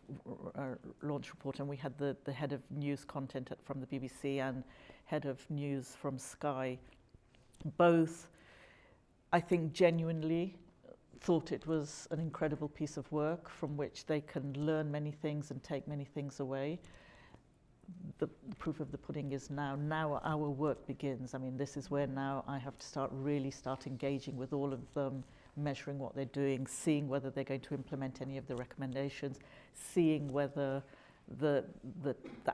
launch report, and we had the head of news content from the BBC and head of news from Sky, both, I think, genuinely thought it was an incredible piece of work from which they can learn many things and take many things away. The proof of the pudding is now our work begins. I mean, this is where now I have to start engaging with all of them, measuring what they're doing, seeing whether they're going to implement any of the recommendations, seeing whether the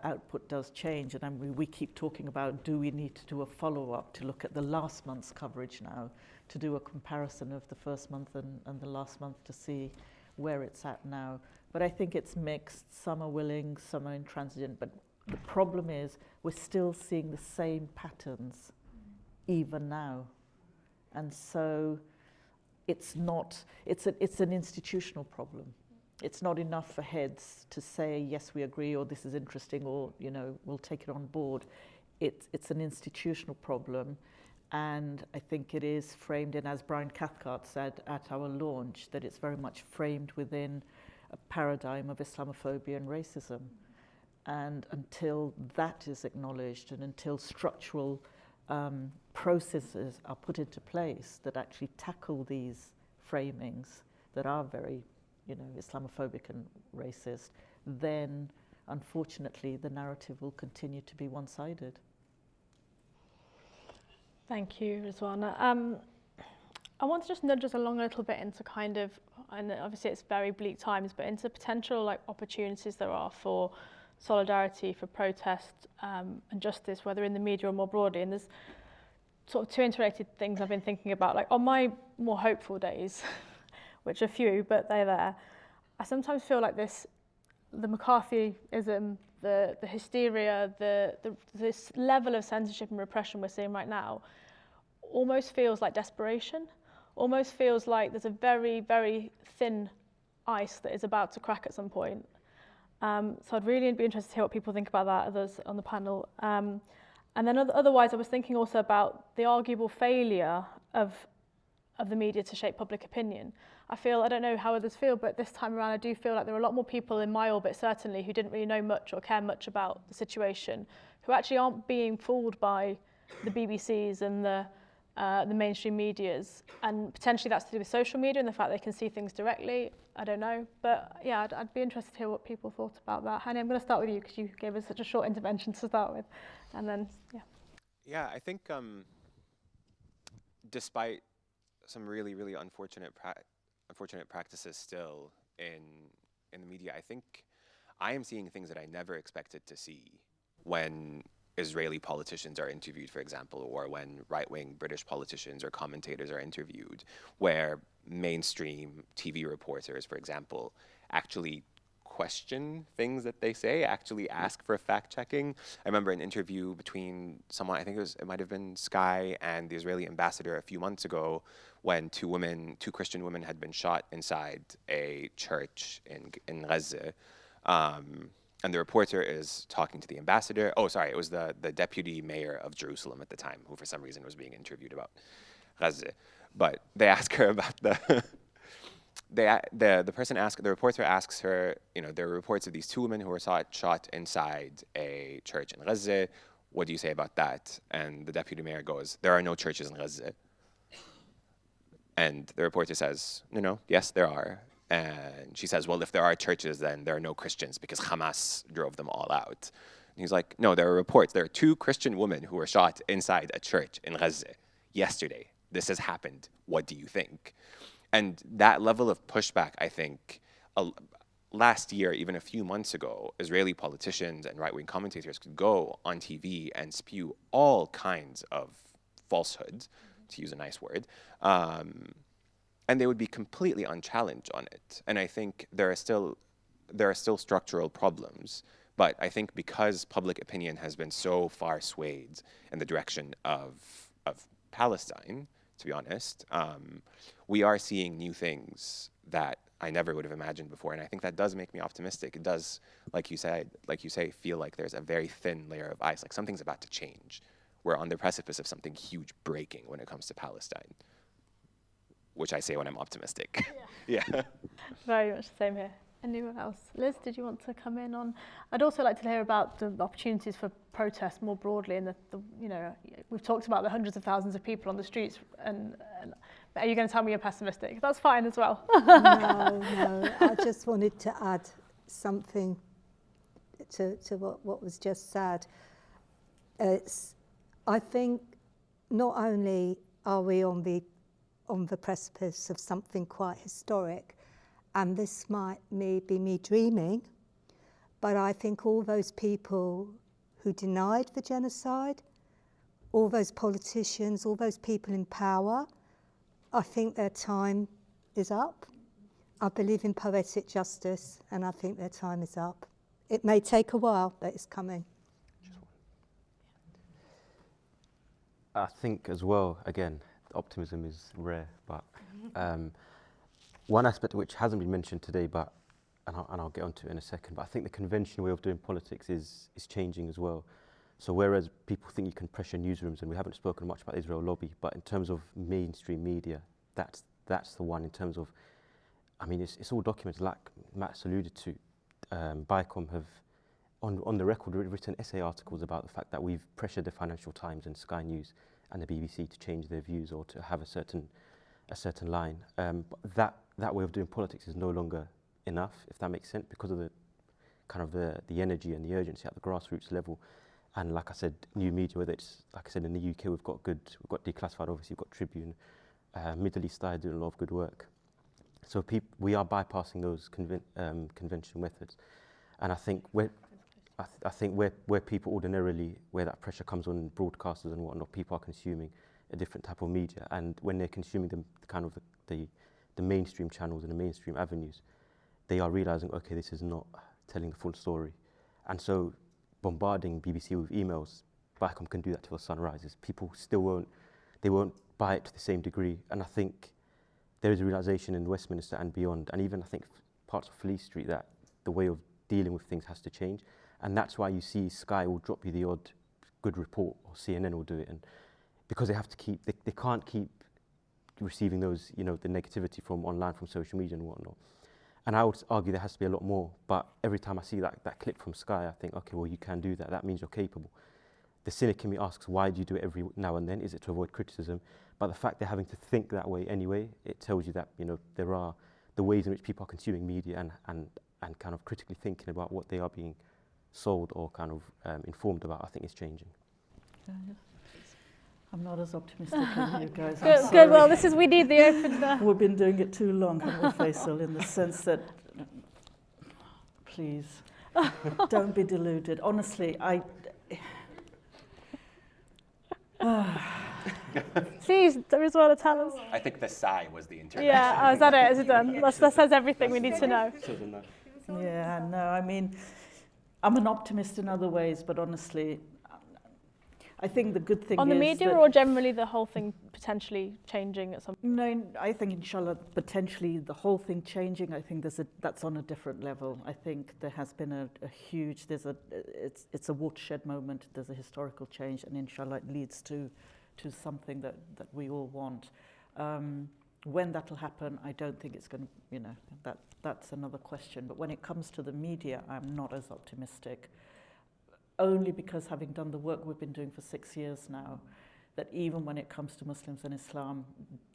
output does change. And we keep talking about, do we need to do a follow-up to look at the last month's coverage now, to do a comparison of the first month and the last month to see where it's at now. But I think it's mixed. Some are willing, some are intransigent. But the problem is we're still seeing the same patterns even now. And so it's an institutional problem. It's not enough for heads to say, yes, we agree, or this is interesting, or, you know, we'll take it on board. It's an institutional problem. And I think it is framed in, as Brian Cathcart said at our launch, that it's very much framed within a paradigm of Islamophobia and racism. And until that is acknowledged, and until structural processes are put into place that actually tackle these framings that are very, you know, Islamophobic and racist, then unfortunately the narrative will continue to be one-sided. Thank you, Rizwana. I want to just nudge us along a little bit into kind of, and obviously it's very bleak times, but into potential like opportunities there are for solidarity, for protest and justice, whether in the media or more broadly. And there's sort of two interrelated things I've been thinking about. Like on my more hopeful days, which are few, but they're there, I sometimes feel like the McCarthyism, the hysteria, this level of censorship and repression we're seeing right now almost feels like desperation, almost feels like there's a very, very thin ice that is about to crack at some point. So I'd really be interested to hear what people think about that, others on the panel. And then otherwise, I was thinking also about the arguable failure of the media to shape public opinion. I don't know how others feel, but this time around I do feel like there are a lot more people in my orbit certainly who didn't really know much or care much about the situation, who actually aren't being fooled by the BBCs and the mainstream medias. And potentially that's to do with social media and the fact they can see things directly. I don't know. But yeah, I'd be interested to hear what people thought about that. Hani, I'm going to start with you because you gave us such a short intervention to start with. And then, yeah. Yeah, I think despite some really, really unfortunate practices still in the media, I think I am seeing things that I never expected to see when Israeli politicians are interviewed, for example, or when right-wing British politicians or commentators are interviewed, where mainstream TV reporters, for example, actually question things that they say, actually ask for fact-checking. I remember an interview between someone, I think it might have been Sky and the Israeli ambassador a few months ago, when two Christian women had been shot inside a church in Gaza. And the reporter is talking to the ambassador. Oh, sorry, it was the deputy mayor of Jerusalem at the time, who for some reason was being interviewed about Gaza. But they ask her about the reporter asks her, you know, there are reports of these two women who were shot inside a church in Gaza. What do you say about that? And the deputy mayor goes, there are no churches in Gaza. And the reporter says, no, yes, there are. And she says, well, if there are churches, then there are no Christians because Hamas drove them all out. And he's like, no, there are reports. There are two Christian women who were shot inside a church in Gaza yesterday. This has happened. What do you think? And that level of pushback, I think, last year, even a few months ago, Israeli politicians and right-wing commentators could go on TV and spew all kinds of falsehoods, to use a nice word, and they would be completely unchallenged on it. And I think there are still structural problems. But I think because public opinion has been so far swayed in the direction of Palestine, to be honest, we are seeing new things that I never would have imagined before. And I think that does make me optimistic. It does, like you say, feel like there's a very thin layer of ice, like something's about to change. We're on the precipice of something huge breaking when it comes to Palestine, which I say when I'm optimistic. Yeah. Very much the same here. Anyone else? Liz, did you want to come in on? I'd also like to hear about the opportunities for protest more broadly. And we've talked about the hundreds of thousands of people on the streets. And are you going to tell me you're pessimistic? That's fine as well. No. I just wanted to add something to what was just said. I think not only are we on the on the precipice of something quite historic. And this might be me dreaming, but I think all those people who denied the genocide, all those politicians, all those people in power, I think their time is up. I believe in poetic justice, and I think their time is up. It may take a while, but it's coming. I think as well, again, optimism is rare, but one aspect which hasn't been mentioned today, and I'll get onto it in a second, but I think the conventional way of doing politics is changing as well. So whereas people think you can pressure newsrooms, and we haven't spoken much about the Israel lobby, but in terms of mainstream media, that's the one in terms of, I mean, it's all documented, like Matt's alluded to. BICOM have, on the record, written essay articles about the fact that we've pressured the Financial Times and Sky News and the BBC to change their views or to have a certain line. But that way of doing politics is no longer enough, if that makes sense, because of the kind of the energy and the urgency at the grassroots level. And like I said, new media, whether it's, like I said, in the UK, we've got Declassified, obviously, we've got Tribune, Middle East Eye doing a lot of good work. So we are bypassing those conventional methods. And I think where people ordinarily, where that pressure comes on broadcasters and whatnot, people are consuming a different type of media. And when they're consuming the mainstream channels and the mainstream avenues, they are realizing, okay, this is not telling the full story. And so bombarding BBC with emails, BICOM can do that till the sun rises. People still won't buy it to the same degree. And I think there is a realization in Westminster and beyond, and even I think parts of Fleet Street, that the way of dealing with things has to change. And that's why you see Sky will drop you the odd good report, or CNN will do it, and because they have to keep, they can't keep receiving those, the negativity from online, from social media and whatnot. And I would argue there has to be a lot more, but every time I see that clip from Sky, I think, okay, well, you can do that. That means you're capable. The cynic in me asks, why do you do it every now and then? Is it to avoid criticism? But the fact they're having to think that way anyway, it tells you that, there are the ways in which people are consuming media and kind of critically thinking about what they are being sold or kind of informed about, I think is changing. I'm not as optimistic as you guys. Good. Well, we need the open. We've been doing it too long, haven't we, Faisal, in the sense that, please, don't be deluded. Honestly, Please, Rizwana, tell us. I think the sigh was the internet. Yeah, is that it? Is it done? That says everything we need to know. Yeah, no, I mean, I'm an optimist in other ways, but honestly, I think the good thing on the is media, or generally the whole thing potentially changing at some point? No, I think inshallah potentially the whole thing changing. I think that's on a different level. I think there has been a huge, it's a watershed moment. There's a historical change, and inshallah it leads to something that we all want. When that'll happen, I don't think it's going to, that's another question. But when it comes to the media, I'm not as optimistic. Only because, having done the work we've been doing for 6 years now, that even when it comes to Muslims and Islam,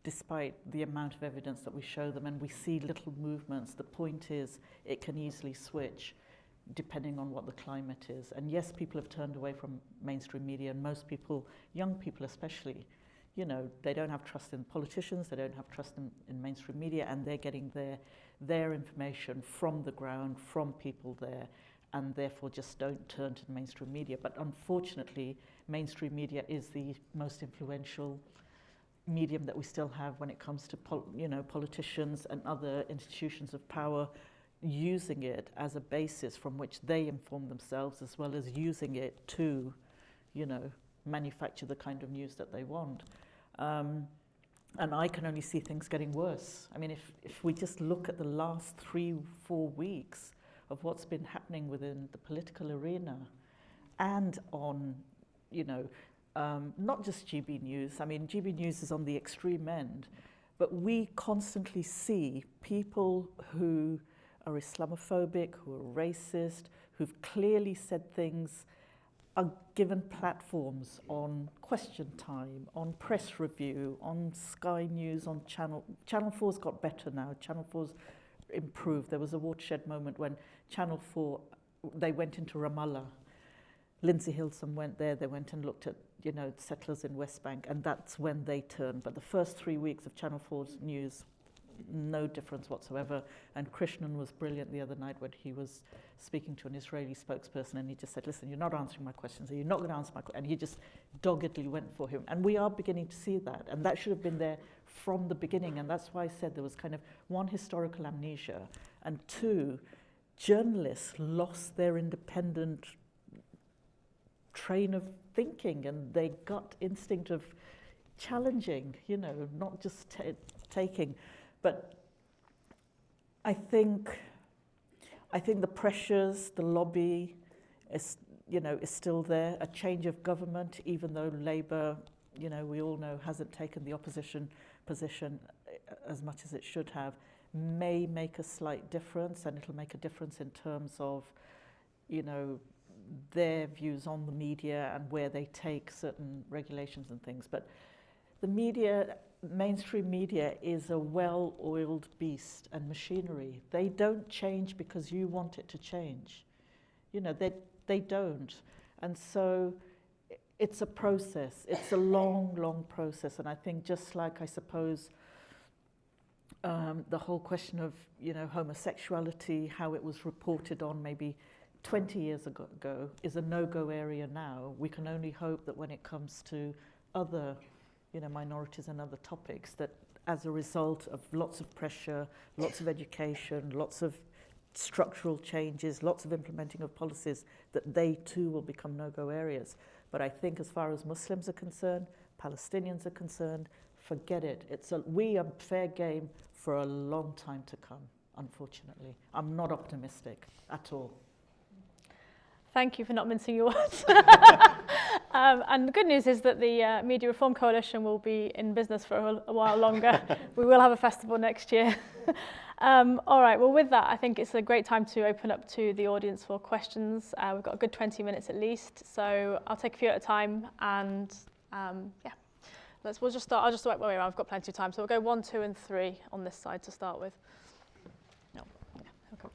despite the amount of evidence that we show them and we see little movements, the point is it can easily switch depending on what the climate is. And yes, people have turned away from mainstream media, and most people, young people especially, they don't have trust in politicians, they don't have trust in mainstream media, and they're getting their information from the ground, from people there, and therefore just don't turn to the mainstream media. But unfortunately, mainstream media is the most influential medium that we still have when it comes to politicians and other institutions of power using it as a basis from which they inform themselves, as well as using it to, manufacture the kind of news that they want. And I can only see things getting worse. I mean, if we just look at the last 3-4 weeks of what's been happening within the political arena and on, not just GB News. I mean, GB News is on the extreme end, but we constantly see people who are Islamophobic, who are racist, who've clearly said things, are given platforms on Question Time, on Press Review, on Sky News, on Channel 4's got better now. Channel 4's improved. There was a watershed moment when Channel 4, they went into Ramallah. Lindsay Hilson went there, they went and looked at you know, settlers in West Bank, and that's when they turned. But the first 3 weeks of Channel 4's news, no difference whatsoever. And Krishnan was brilliant the other night when he was speaking to an Israeli spokesperson, and he just said, listen, you're not answering my questions, or you're not going to answer my questions. And he just doggedly went for him. And we are beginning to see that. And that should have been there from the beginning. And that's why I said there was kind of one, historical amnesia, and two, journalists lost their independent train of thinking and their gut instinct of challenging, you know, not just taking. But I think the pressures, the lobby is still there. A change of government, even though Labour, you know, we all know hasn't taken the opposition position as much as it should have, may make a slight difference, and it'll make a difference in terms of, you know, their views on the media and where they take certain regulations and things. But the media, mainstream media, is a well-oiled beast and machinery. They don't change because you want it to change. You know, they don't. And so it's a process. It's a long, long process. And I think just like, I suppose, the whole question of, you know, homosexuality, how it was reported on maybe 20 years ago is a no-go area now. We can only hope that when it comes to other, you know, minorities and other topics, that as a result of lots of pressure, lots of education, lots of structural changes, lots of implementing of policies, that they too will become no-go areas. But I think as far as Muslims are concerned, Palestinians are concerned, forget it. We are fair game for a long time to come, unfortunately. I'm not optimistic at all. Thank you for not mincing your words. And the good news is that the Media Reform Coalition will be in business for a while longer. We will have a festival next year. All right, well, with that, I think it's a great time to open up to the audience for questions. We've got a good 20 minutes at least, so I'll take a few at a time, and yeah. We'll just start. I'll just work my way around. I've got plenty of time, so we'll go 1, 2, and 3 on this side to start with. No, yeah, okay.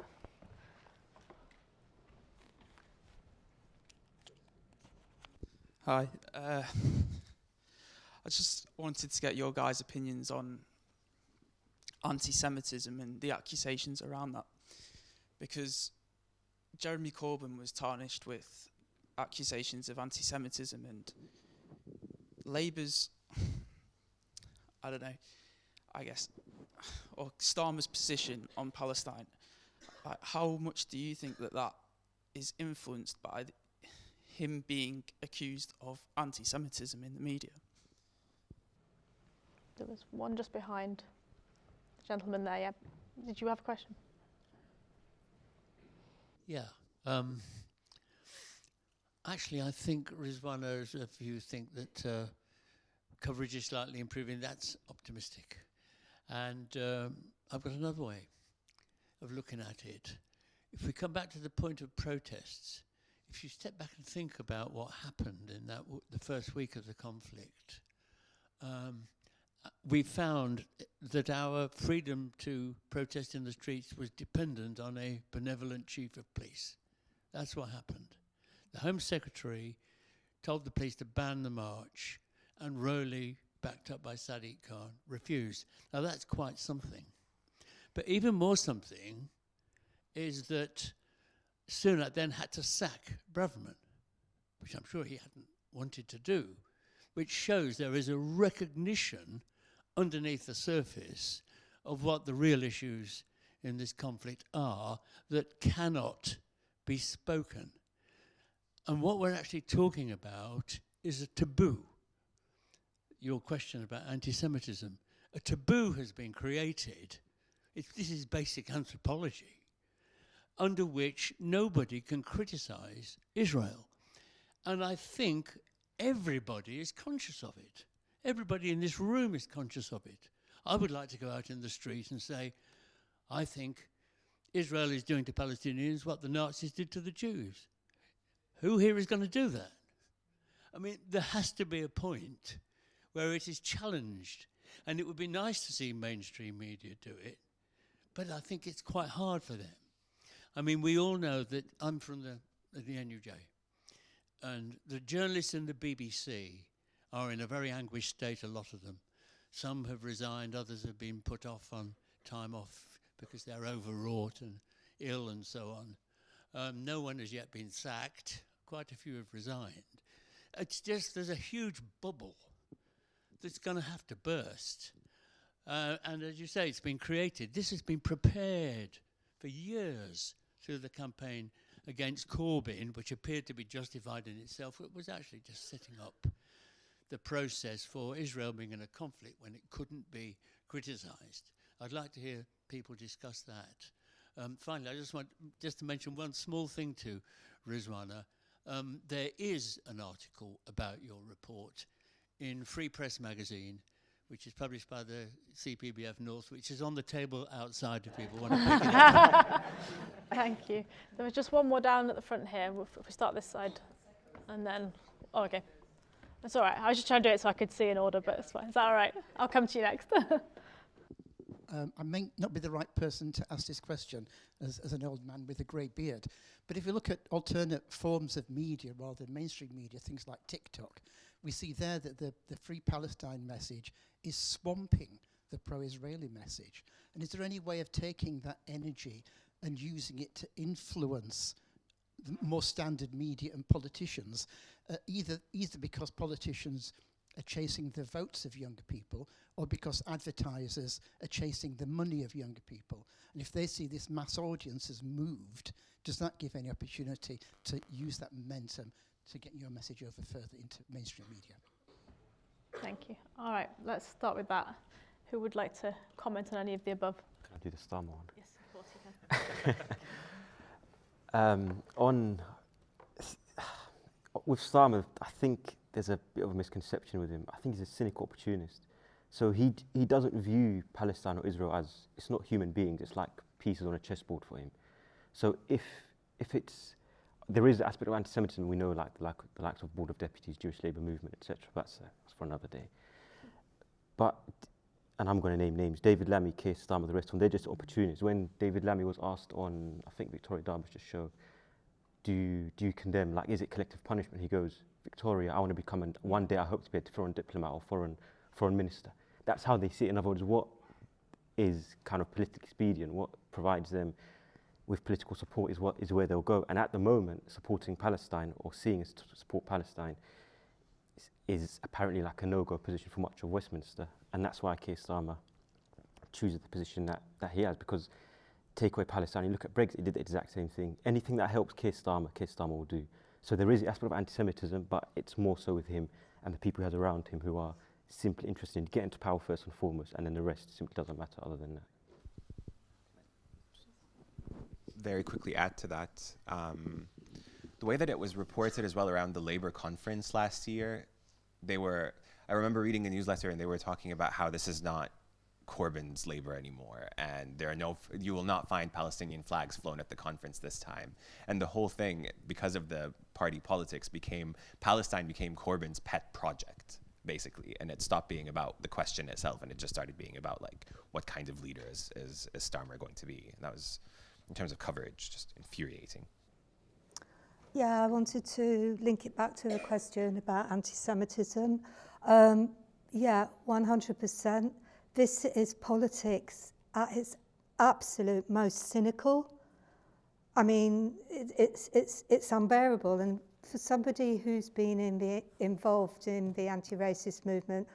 Hi. I just wanted to get your guys' opinions on anti-Semitism and the accusations around that, because Jeremy Corbyn was tarnished with accusations of anti-Semitism, and Labour's, I don't know, I guess, or Starmer's position on Palestine, how much do you think that is influenced by him being accused of anti-Semitism in the media? There was one just behind the gentleman there, yeah. Did you have a question? Yeah. Actually, I think Rizwana, if you think that coverage is slightly improving, that's optimistic. And I've got another way of looking at it. If we come back to the point of protests, if you step back and think about what happened in the first week of the conflict, we found that our freedom to protest in the streets was dependent on a benevolent chief of police. That's what happened. The Home Secretary told the police to ban the march, and Rowley, backed up by Sadiq Khan, refused. Now that's quite something. But even more something is that Sunak then had to sack Braverman, which I'm sure he hadn't wanted to do, which shows there is a recognition underneath the surface of what the real issues in this conflict are that cannot be spoken. And what we're actually talking about is a taboo. Your question about anti-Semitism. A taboo has been created. This is basic anthropology, under which nobody can criticize Israel. And I think everybody is conscious of it. Everybody in this room is conscious of it. I would like to go out in the street and say, I think Israel is doing to Palestinians what the Nazis did to the Jews. Who here is going to do that? I mean, there has to be a point where it is challenged. And it would be nice to see mainstream media do it, but I think it's quite hard for them. I mean, we all know that I'm from the NUJ. And the journalists in the BBC are in a very anguished state, a lot of them. Some have resigned, others have been put off on time off because they're overwrought and ill and so on. No one has yet been sacked. Quite a few have resigned. It's just, there's a huge bubble that's going to have to burst. And as you say, it's been created. This has been prepared for years through the campaign against Corbyn, which appeared to be justified in itself. It was actually just setting up the process for Israel being in a conflict when it couldn't be criticised. I'd like to hear people discuss that. Finally, I just want to mention one small thing to Rizwana. There is an article about your report in Free Press magazine, which is published by the CPBF North, which is on the table outside if people want to pick it up. Thank you. There was just one more down at the front here. If we start this side, and then, oh, okay. That's all right. I was just trying to do it so I could see in order, but it's fine. Is that all right? I'll come to you next. I may not be the right person to ask this question as an old man with a grey beard, but if you look at alternate forms of media rather than mainstream media, things like TikTok, we see there that the Free Palestine message is swamping the pro-Israeli message. And is there any way of taking that energy and using it to influence the more standard media and politicians, either because politicians are chasing the votes of younger people or because advertisers are chasing the money of younger people? And if they see this mass audience has moved, does that give any opportunity to use that momentum to get your message over further into mainstream media? Thank you. All right, let's start with that. Who would like to comment on any of the above? Can I do the Starmer one? Yes, of course you can. With Starmer, I think there's a bit of a misconception with him. I think he's a cynical opportunist. So he doesn't view Palestine or Israel as, it's not human beings, it's like pieces on a chessboard for him. So if it's, there is an aspect of anti-Semitism, we know, like the likes of Board of Deputies, Jewish Labour Movement, etc. That's for another day. But, and I'm going to name names, David Lammy, Keir Starmer, the rest of them, they're just opportunists. When David Lammy was asked on, I think, Victoria Darbish's show, do you condemn, like, is it collective punishment? He goes, Victoria, I want to become, one day I hope to be a foreign diplomat or foreign minister. That's how they see it. In other words, what is kind of politically expedient, what provides them with political support is where they'll go. And at the moment, supporting Palestine or seeing us to support Palestine is apparently like a no-go position for much of Westminster. And that's why Keir Starmer chooses the position that he has, because take away Palestine, you look at Brexit, it did the exact same thing. Anything that helps Keir Starmer will do. So there is the aspect of anti-Semitism, but it's more so with him and the people he has around him who are simply interested in getting to power first and foremost, and then the rest simply doesn't matter other than that. Very quickly add to that, the way that it was reported as well around the Labour conference last year, I remember reading a newsletter and they were talking about how this is not Corbyn's Labour anymore, and you will not find Palestinian flags flown at the conference this time. And the whole thing, because of the party politics, Palestine became Corbyn's pet project, basically, and it stopped being about the question itself, and it just started being about, like, what kind of leader is Starmer going to be? And that was, in terms of coverage, just infuriating. Yeah, I wanted to link it back to the question about anti-Semitism. Yeah, 100%. This is politics at its absolute most cynical. I mean, it's unbearable. And for somebody who's been involved in the anti-racist movement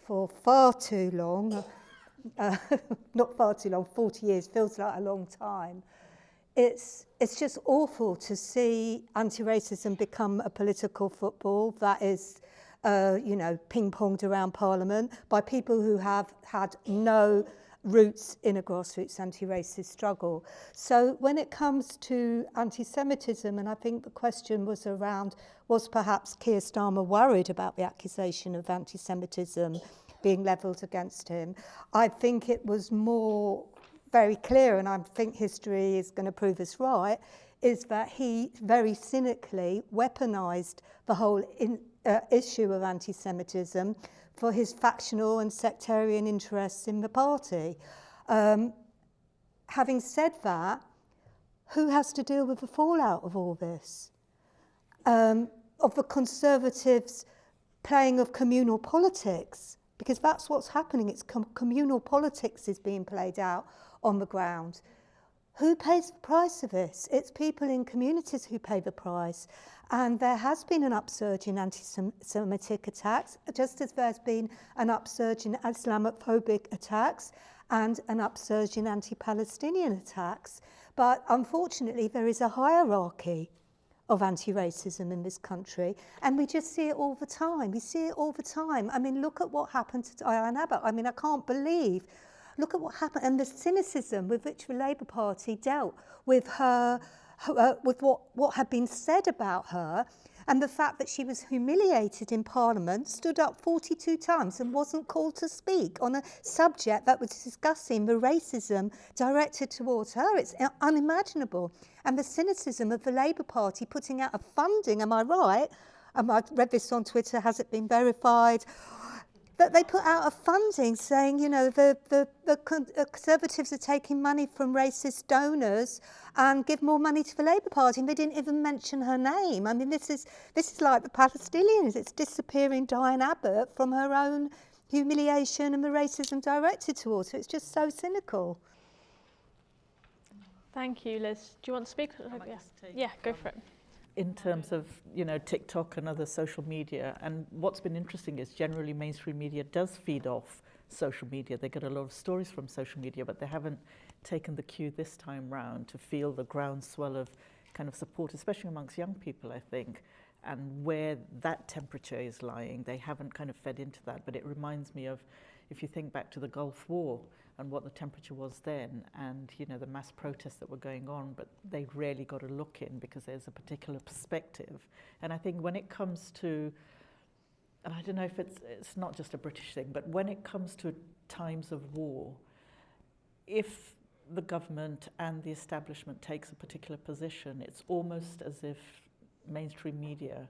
for far too long, not far too long, 40 years feels like a long time. It's just awful to see anti-racism become a political football that is, ping-ponged around Parliament by people who have had no roots in a grassroots anti-racist struggle. So when it comes to anti-Semitism, and I think the question was around, was perhaps Keir Starmer worried about the accusation of anti-Semitism being levelled against him? I think it was more very clear, and I think history is going to prove us right, is that he very cynically weaponised the whole issue of anti-Semitism for his factional and sectarian interests in the party. Having said that, who has to deal with the fallout of all this? the Conservatives' playing of communal politics, because that's what's happening. It's communal politics is being played out on the ground. Who pays the price of this? It's people in communities who pay the price. And there has been an upsurge in anti-Semitic attacks, just as there's been an upsurge in Islamophobic attacks and an upsurge in anti-Palestinian attacks. But unfortunately, there is a hierarchy of anti-racism in this country, and we just see it all the time. We see it all the time. I mean, look at what happened to Diane Abbott. I mean, I can't believe. Look at what happened, and the cynicism with which the Labour Party dealt with her, with what had been said about her, and the fact that she was humiliated in Parliament, stood up 42 times and wasn't called to speak on a subject that was discussing the racism directed towards her. It's unimaginable. And the cynicism of the Labour Party putting out a funding, am I right? I read this on Twitter, has it been verified? That they put out a funding saying, you know, the Conservatives are taking money from racist donors and give more money to the Labour Party, and they didn't even mention her name. I mean, this is like the Palestinians. It's disappearing Diane Abbott from her own humiliation and the racism directed towards her. It's just so cynical. Thank you, Liz. Do you want to speak? Yeah, go for it. In terms of, you know, TikTok and other social media, and what's been interesting is generally mainstream media does feed off social media. They get a lot of stories from social media, but they haven't taken the cue this time round to feel the groundswell of kind of support, especially amongst young people, I think, and where that temperature is lying. They haven't kind of fed into that, but it reminds me of, if you think back to the Gulf War and what the temperature was then, and, you know, the mass protests that were going on, but they really got a look in because there's a particular perspective. And I think when it comes to, and I don't know if it's not just a British thing, but when it comes to times of war, if the government and the establishment takes a particular position, it's almost as if mainstream media,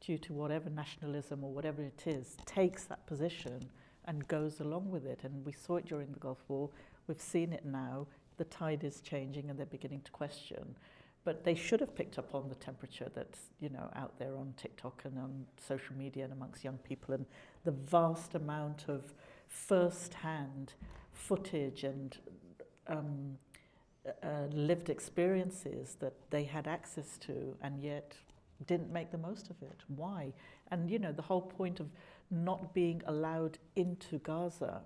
due to whatever nationalism or whatever it is, takes that position and goes along with it. And we saw it during the Gulf War. We've seen it now. The tide is changing and they're beginning to question. But they should have picked up on the temperature that's, you know, out there on TikTok and on social media and amongst young people, and the vast amount of first-hand footage and lived experiences that they had access to and yet didn't make the most of it. Why? And, you know, the whole point of not being allowed into Gaza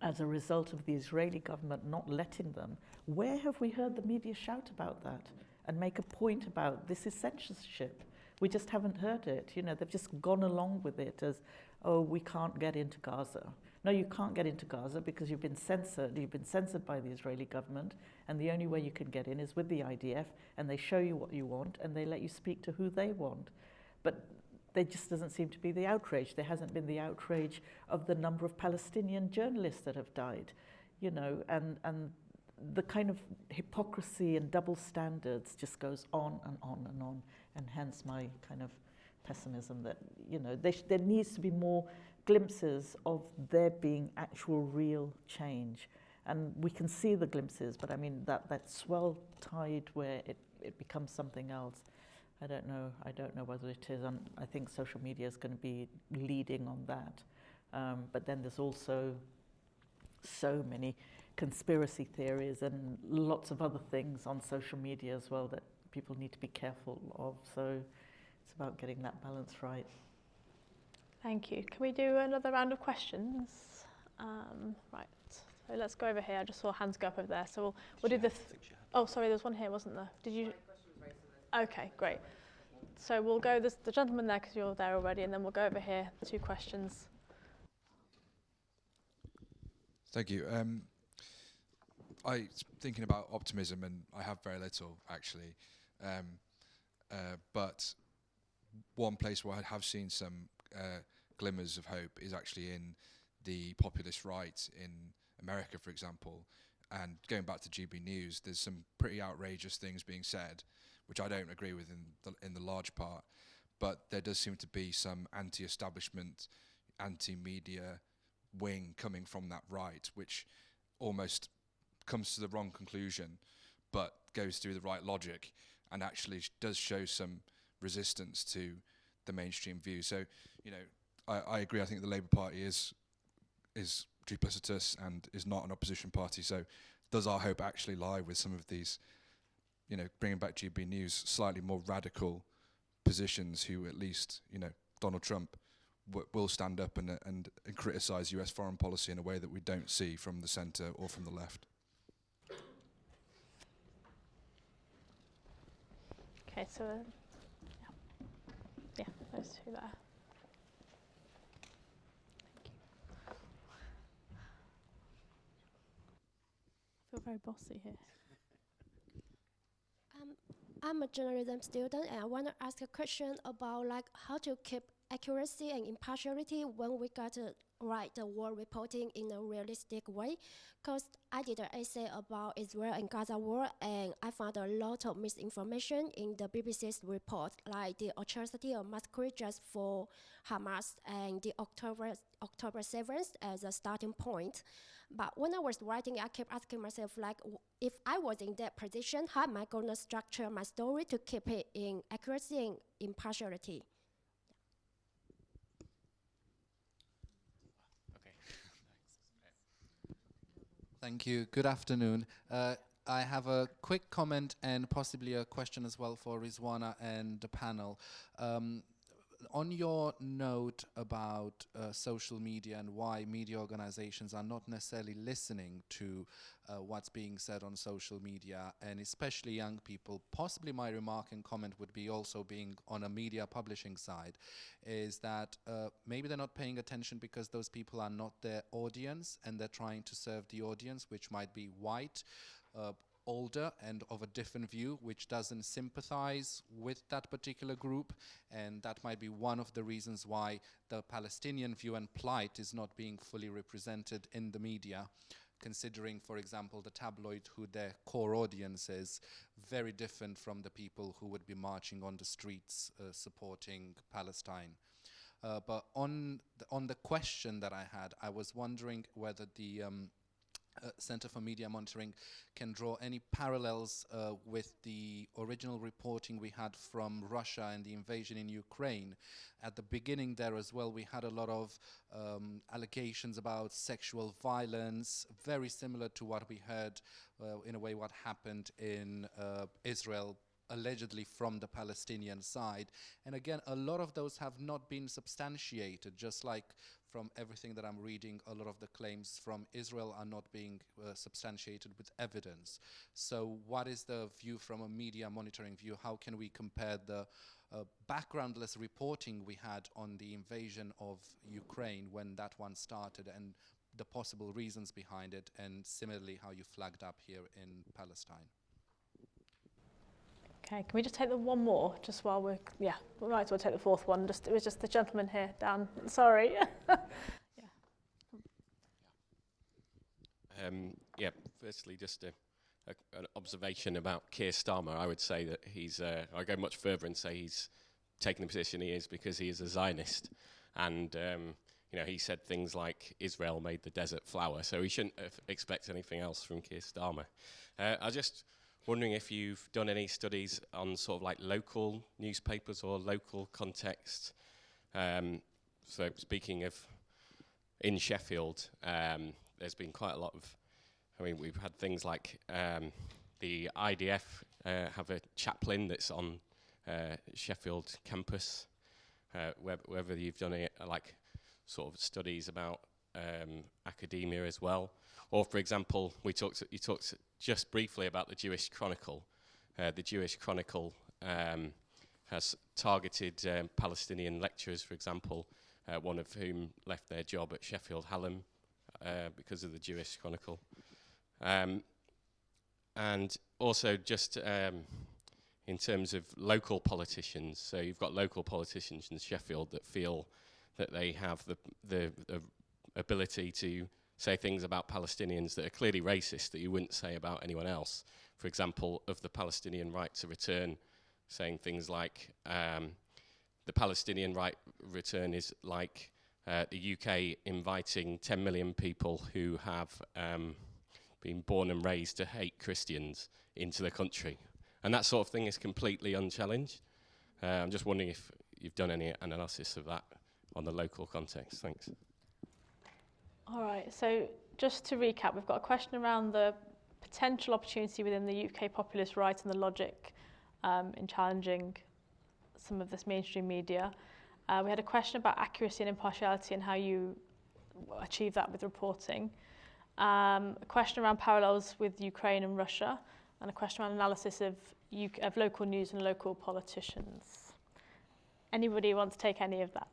as a result of the Israeli government not letting them. Where have we heard the media shout about that and make a point about this is censorship? We just haven't heard it. You know, they've just gone along with it as, oh, we can't get into Gaza. No, you can't get into Gaza because you've been censored. You've been censored by the Israeli government, and the only way you can get in is with the IDF, and they show you what you want, and they let you speak to who they want. But there just doesn't seem to be the outrage. There hasn't been the outrage of the number of Palestinian journalists that have died, you know, and the kind of hypocrisy and double standards just goes on and on and on, and hence my kind of pessimism that, you know, there needs to be more glimpses of there being actual real change. And we can see the glimpses, but I mean, that swell tide where it becomes something else, I don't know whether it is. I think social media is going to be leading on that. But then there's also so many conspiracy theories and lots of other things on social media as well that people need to be careful of. So it's about getting that balance right. Thank you. Can we do another round of questions? Right. So let's go over here. I just saw hands go up over there. So we'll do the. Oh, sorry, there's one here, wasn't there? Did you? Okay, great. So we'll go the gentleman there because you're there already, and then we'll go over here. 2 questions. Thank you. I thinking about optimism, and I have very little actually. But one place where I have seen some glimmers of hope is actually in the populist right in America, for example. And going back to GB News, there's some pretty outrageous things being said, which I don't agree with in the large part. But there does seem to be some anti-establishment, anti-media wing coming from that right, which almost comes to the wrong conclusion, but goes through the right logic and actually does show some resistance to the mainstream view. So, you know, I agree. I think the Labour Party is duplicitous and is not an opposition party. So does our hope actually lie with some of these, you know, bringing back GB News, slightly more radical positions who at least, you know, Donald Trump will stand up and criticise US foreign policy in a way that we don't see from the centre or from the left? Okay, so yeah, those two there. Thank you. I feel very bossy here. I'm a journalism student, and I want to ask a question about like how to keep accuracy and impartiality when we got to write the war reporting in a realistic way. Because I did an essay about Israel and Gaza war, and I found a lot of misinformation in the BBC's report, like the atrocity of massacre just for Hamas and the October 7th as a starting point. But when I was writing, I kept asking myself, like, if I was in that position, how am I going to structure my story to keep it in accuracy and impartiality? Okay. Thank you. Good afternoon. I have a quick comment and possibly a question as well for Rizwana and the panel. On your note about social media and why media organizations are not necessarily listening to what's being said on social media, and especially young people, possibly my remark and comment would be also being on a media publishing side, is that maybe they're not paying attention because those people are not their audience and they're trying to serve the audience, which might be white, older and of a different view, which doesn't sympathize with that particular group, and that might be one of the reasons why the Palestinian view and plight is not being fully represented in the media, considering, for example, the tabloid, who their core audience is, very different from the people who would be marching on the streets supporting Palestine. But on the question that I had, I was wondering whether the Center for Media Monitoring can draw any parallels with the original reporting we had from Russia and the invasion in Ukraine. At the beginning there as well, we had a lot of allegations about sexual violence, very similar to what we heard, in a way, what happened in Israel, allegedly from the Palestinian side. And again, a lot of those have not been substantiated, just like from everything that I'm reading, a lot of the claims from Israel are not being substantiated with evidence. So what is the view from a media monitoring view? How can we compare the backgroundless reporting we had on the invasion of Ukraine when that one started and the possible reasons behind it, and similarly how you flagged up here in Palestine? Okay, can we just take the one more, just while we're, we might as well take the fourth one. It was just the gentleman here down, sorry. Firstly, just an observation about Keir Starmer. I would say that he's, I go much further and say he's taken the position he is because he is a Zionist. And, you know, he said things like Israel made the desert flower, so we shouldn't expect anything else from Keir Starmer. I just wondering if you've done any studies on sort of like local newspapers or local context. So speaking of in Sheffield, there's been quite a lot of, I mean, we've had things like the IDF have a chaplain that's on Sheffield campus, whether you've done any like sort of studies about academia as well. Or, for example, you talked just briefly about the Jewish Chronicle. The Jewish Chronicle has targeted Palestinian lecturers, for example, one of whom left their job at Sheffield Hallam because of the Jewish Chronicle. And also just in terms of local politicians, so you've got local politicians in Sheffield that feel that they have the ability to say things about Palestinians that are clearly racist that you wouldn't say about anyone else. For example, of the Palestinian right to return, saying things like the Palestinian right return is like the UK inviting 10 million people who have been born and raised to hate Christians into the country. And that sort of thing is completely unchallenged. I'm just wondering if you've done any analysis of that on the local context. Thanks. All right, so just to recap, we've got a question around the potential opportunity within the UK populist right and the logic in challenging some of this mainstream media. We had a question about accuracy and impartiality and how you achieve that with reporting. A question around parallels with Ukraine and Russia, and a question around analysis of local news and local politicians. Anybody want to take any of that?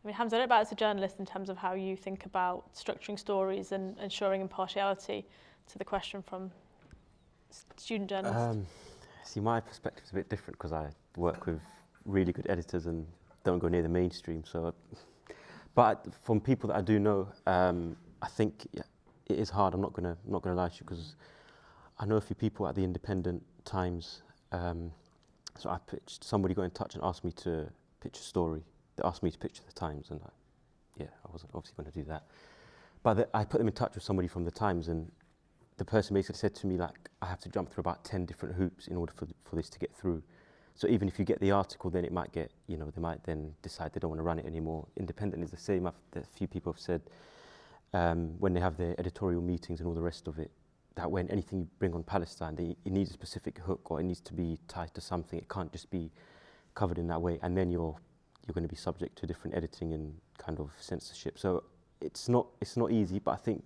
I mean, Hamza, I don't know about as a journalist in terms of how you think about structuring stories and ensuring impartiality to the question from student journalists. See, my perspective is a bit different because I work with really good editors and don't go near the mainstream. So, but from people that I do know, I think it is hard. I'm not gonna lie to you because I know a few people at the Independent Times. So somebody got in touch and asked me to pitch a story. They asked me to pitch the Times, and I wasn't obviously going to do that. But I put them in touch with somebody from the Times, and the person basically said to me, like, I have to jump through about 10 different hoops in order for this to get through. So even if you get the article, then it might get, they might then decide they don't want to run it anymore. Independent is the same. A few people have said when they have their editorial meetings and all the rest of it, that when anything you bring on Palestine, it needs a specific hook or it needs to be tied to something. It can't just be covered in that way. And then you're going to be subject to different editing and kind of censorship. So it's not easy, but I think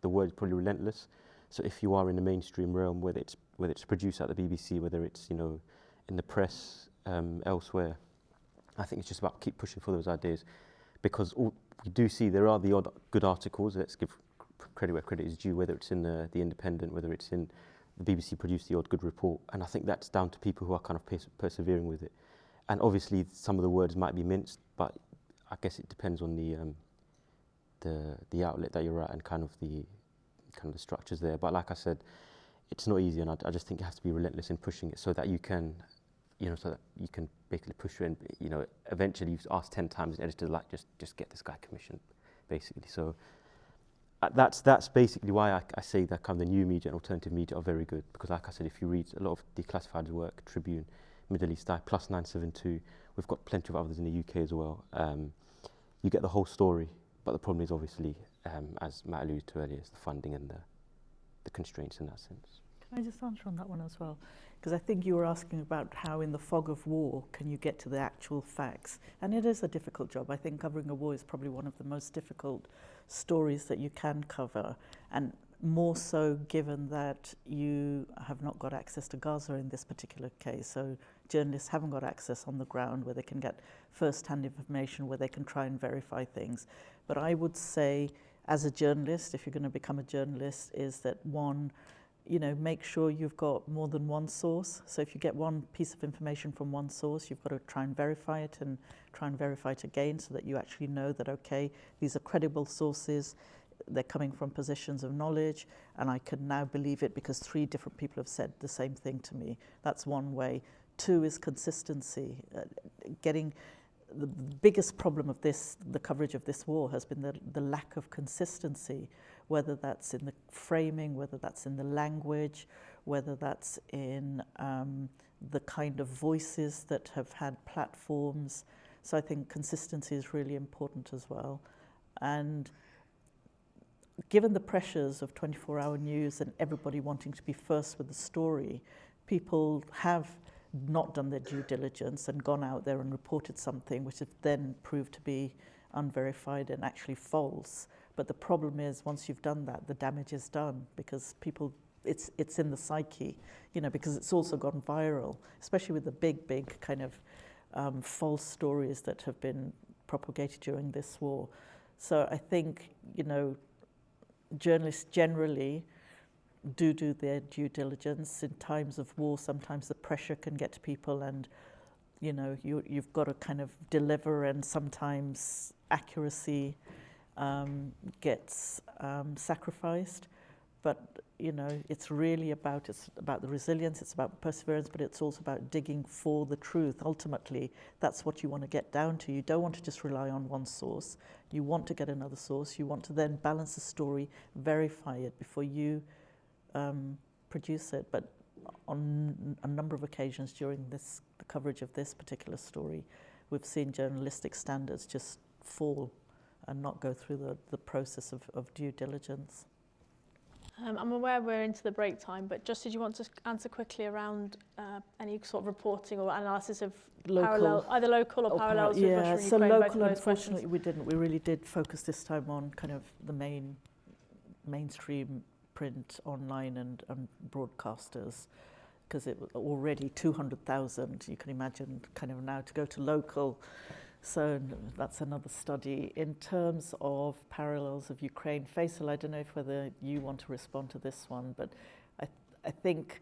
the word is probably relentless. So if you are in the mainstream realm, whether it's produced at the BBC, whether it's in the press elsewhere, I think it's just about keep pushing for those ideas, because we do see there are the odd good articles. Let's give credit where credit is due, whether it's in the Independent, whether it's in the BBC produced the odd good report, and I think that's down to people who are kind of persevering with it. And obviously, some of the words might be minced, but I guess it depends on the outlet that you're at and kind of the structures there. But like I said, it's not easy, and I just think you have to be relentless in pushing it so that you can, so that you can basically push it. And eventually, you've asked 10 times, an editor's like, just get this guy commissioned, basically. So that's basically why I say that kind of the new media and alternative media are very good, because like I said, if you read a lot of declassified work, Tribune, Middle East Eye, Plus 972, we've got plenty of others in the UK as well. You get the whole story, but the problem is obviously, as Matt alluded to earlier, is the funding and the constraints in that sense. Can I just answer on that one as well? Because I think you were asking about how in the fog of war can you get to the actual facts. And it is a difficult job. I think covering a war is probably one of the most difficult stories that you can cover, and more so given that you have not got access to Gaza in this particular case. So journalists haven't got access on the ground where they can get first-hand information, where they can try and verify things. But I would say, as a journalist, if you're going to become a journalist, is that one, make sure you've got more than one source. So if you get one piece of information from one source, you've got to try and verify it and try and verify it again so that you actually know that, okay, these are credible sources, they're coming from positions of knowledge, and I can now believe it because 3 different people have said the same thing to me. That's one way. 2 is consistency. The biggest problem of the coverage of this war has been the lack of consistency, whether that's in the framing, whether that's in the language, whether that's in the kind of voices that have had platforms. So I think consistency is really important as well. And given the pressures of 24-hour news and everybody wanting to be first with the story, people have not done their due diligence and gone out there and reported something which has then proved to be unverified and actually false. But the problem is, once you've done that, the damage is done, because people, it's in the psyche, because it's also gone viral, especially with the big kind of false stories that have been propagated during this war. So I think, journalists generally do their due diligence. In times of war, sometimes the pressure can get to people, and you've got to kind of deliver, and sometimes accuracy gets sacrificed. But it's really about the resilience, it's about perseverance, but it's also about digging for the truth. Ultimately, that's what you want to get down to. You don't want to just rely on one source. You want to get another source. You want to then balance the story, verify it before you produce it. But on a number of occasions during the coverage of this particular story, we've seen journalistic standards just fall and not go through the process of due diligence. I'm aware we're into the break time, but just did you want to answer quickly around any sort of reporting or analysis of either local or parallels with Russia and so Ukraine? local, unfortunately, we didn't. We really did focus this time on kind of the mainstream print, online and broadcasters, because it was already 200,000. You can imagine kind of now to go to local. So that's another study. In terms of parallels of Ukraine, Faisal, I don't know whether you want to respond to this one, but I think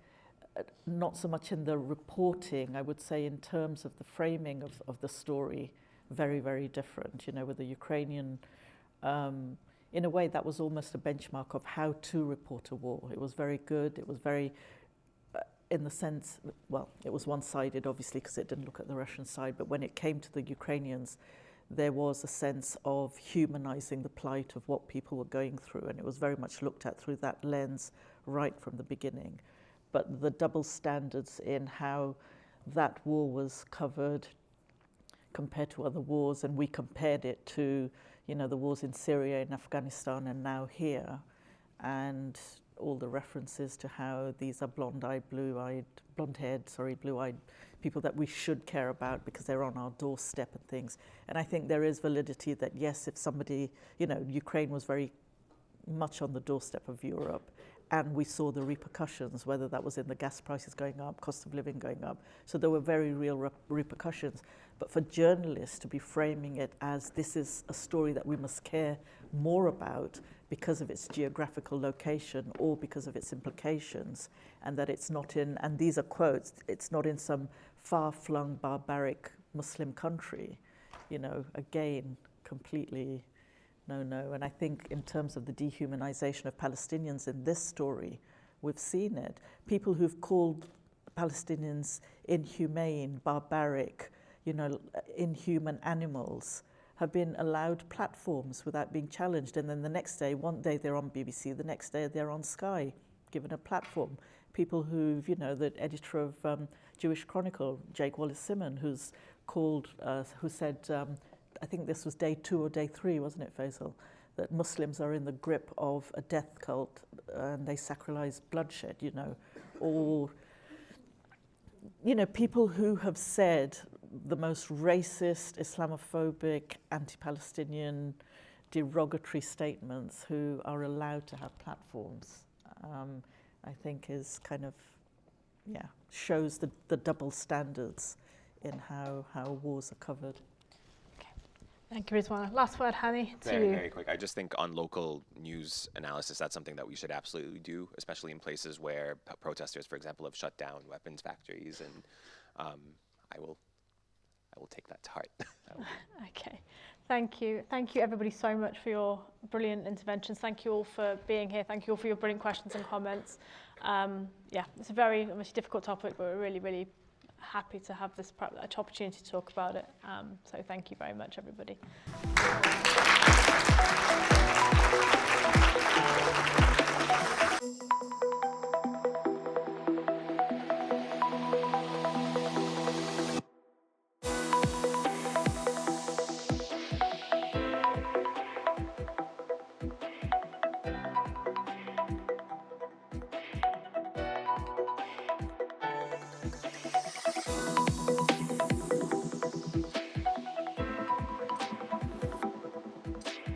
not so much in the reporting, I would say in terms of the framing of the story, very, very different. You know, with the Ukrainian, in a way that was almost a benchmark of how to report a war. It was very good, it was very, in the sense, well, it was one-sided, obviously, because it didn't look at the Russian side, but when it came to the Ukrainians, there was a sense of humanizing the plight of what people were going through, and it was very much looked at through that lens right from the beginning. But the double standards in how that war was covered compared to other wars, and we compared it to, you know, the wars in Syria and Afghanistan and now here, and all the references to how these are blonde-haired people that we should care about because they're on our doorstep and things. And I think there is validity that, yes, if somebody, you know, Ukraine was very much on the doorstep of Europe, and we saw the repercussions, whether that was in the gas prices going up, cost of living going up. So there were very real repercussions. But for journalists to be framing it as this is a story that we must care more about because of its geographical location or because of its implications, and that it's not in, and these are quotes, it's not in some far-flung barbaric Muslim country, you know, again, completely no. And I think in terms of the dehumanization of Palestinians in this story, we've seen it. People who've called Palestinians inhumane, barbaric, you know, inhuman animals have been allowed platforms without being challenged. And then the next day, one day they're on BBC, the next day they're on Sky, given a platform. People who've, you know, the editor of Jewish Chronicle, Jake Wallace-Simon, who's called, who said, I think this was day 2 or day 3, wasn't it, Faisal? That Muslims are in the grip of a death cult and they sacralize bloodshed, you know. Or, you know, people who have said the most racist, Islamophobic, anti-Palestinian, derogatory statements who are allowed to have platforms, I think is kind of, yeah, shows the double standards in how wars are covered. Thank you, Rizwana. Last word, Hani, to Very, you. very quick. I just think on local news analysis, that's something that we should absolutely do, especially in places where protesters, for example, have shut down weapons factories, and I will take that to heart. Okay, thank you. Thank you, everybody, so much for your brilliant interventions. Thank you all for being here. Thank you all for your brilliant questions and comments. Yeah, it's a very obviously difficult topic, but we're really, really happy to have this opportunity to talk about it. So thank you very much, everybody.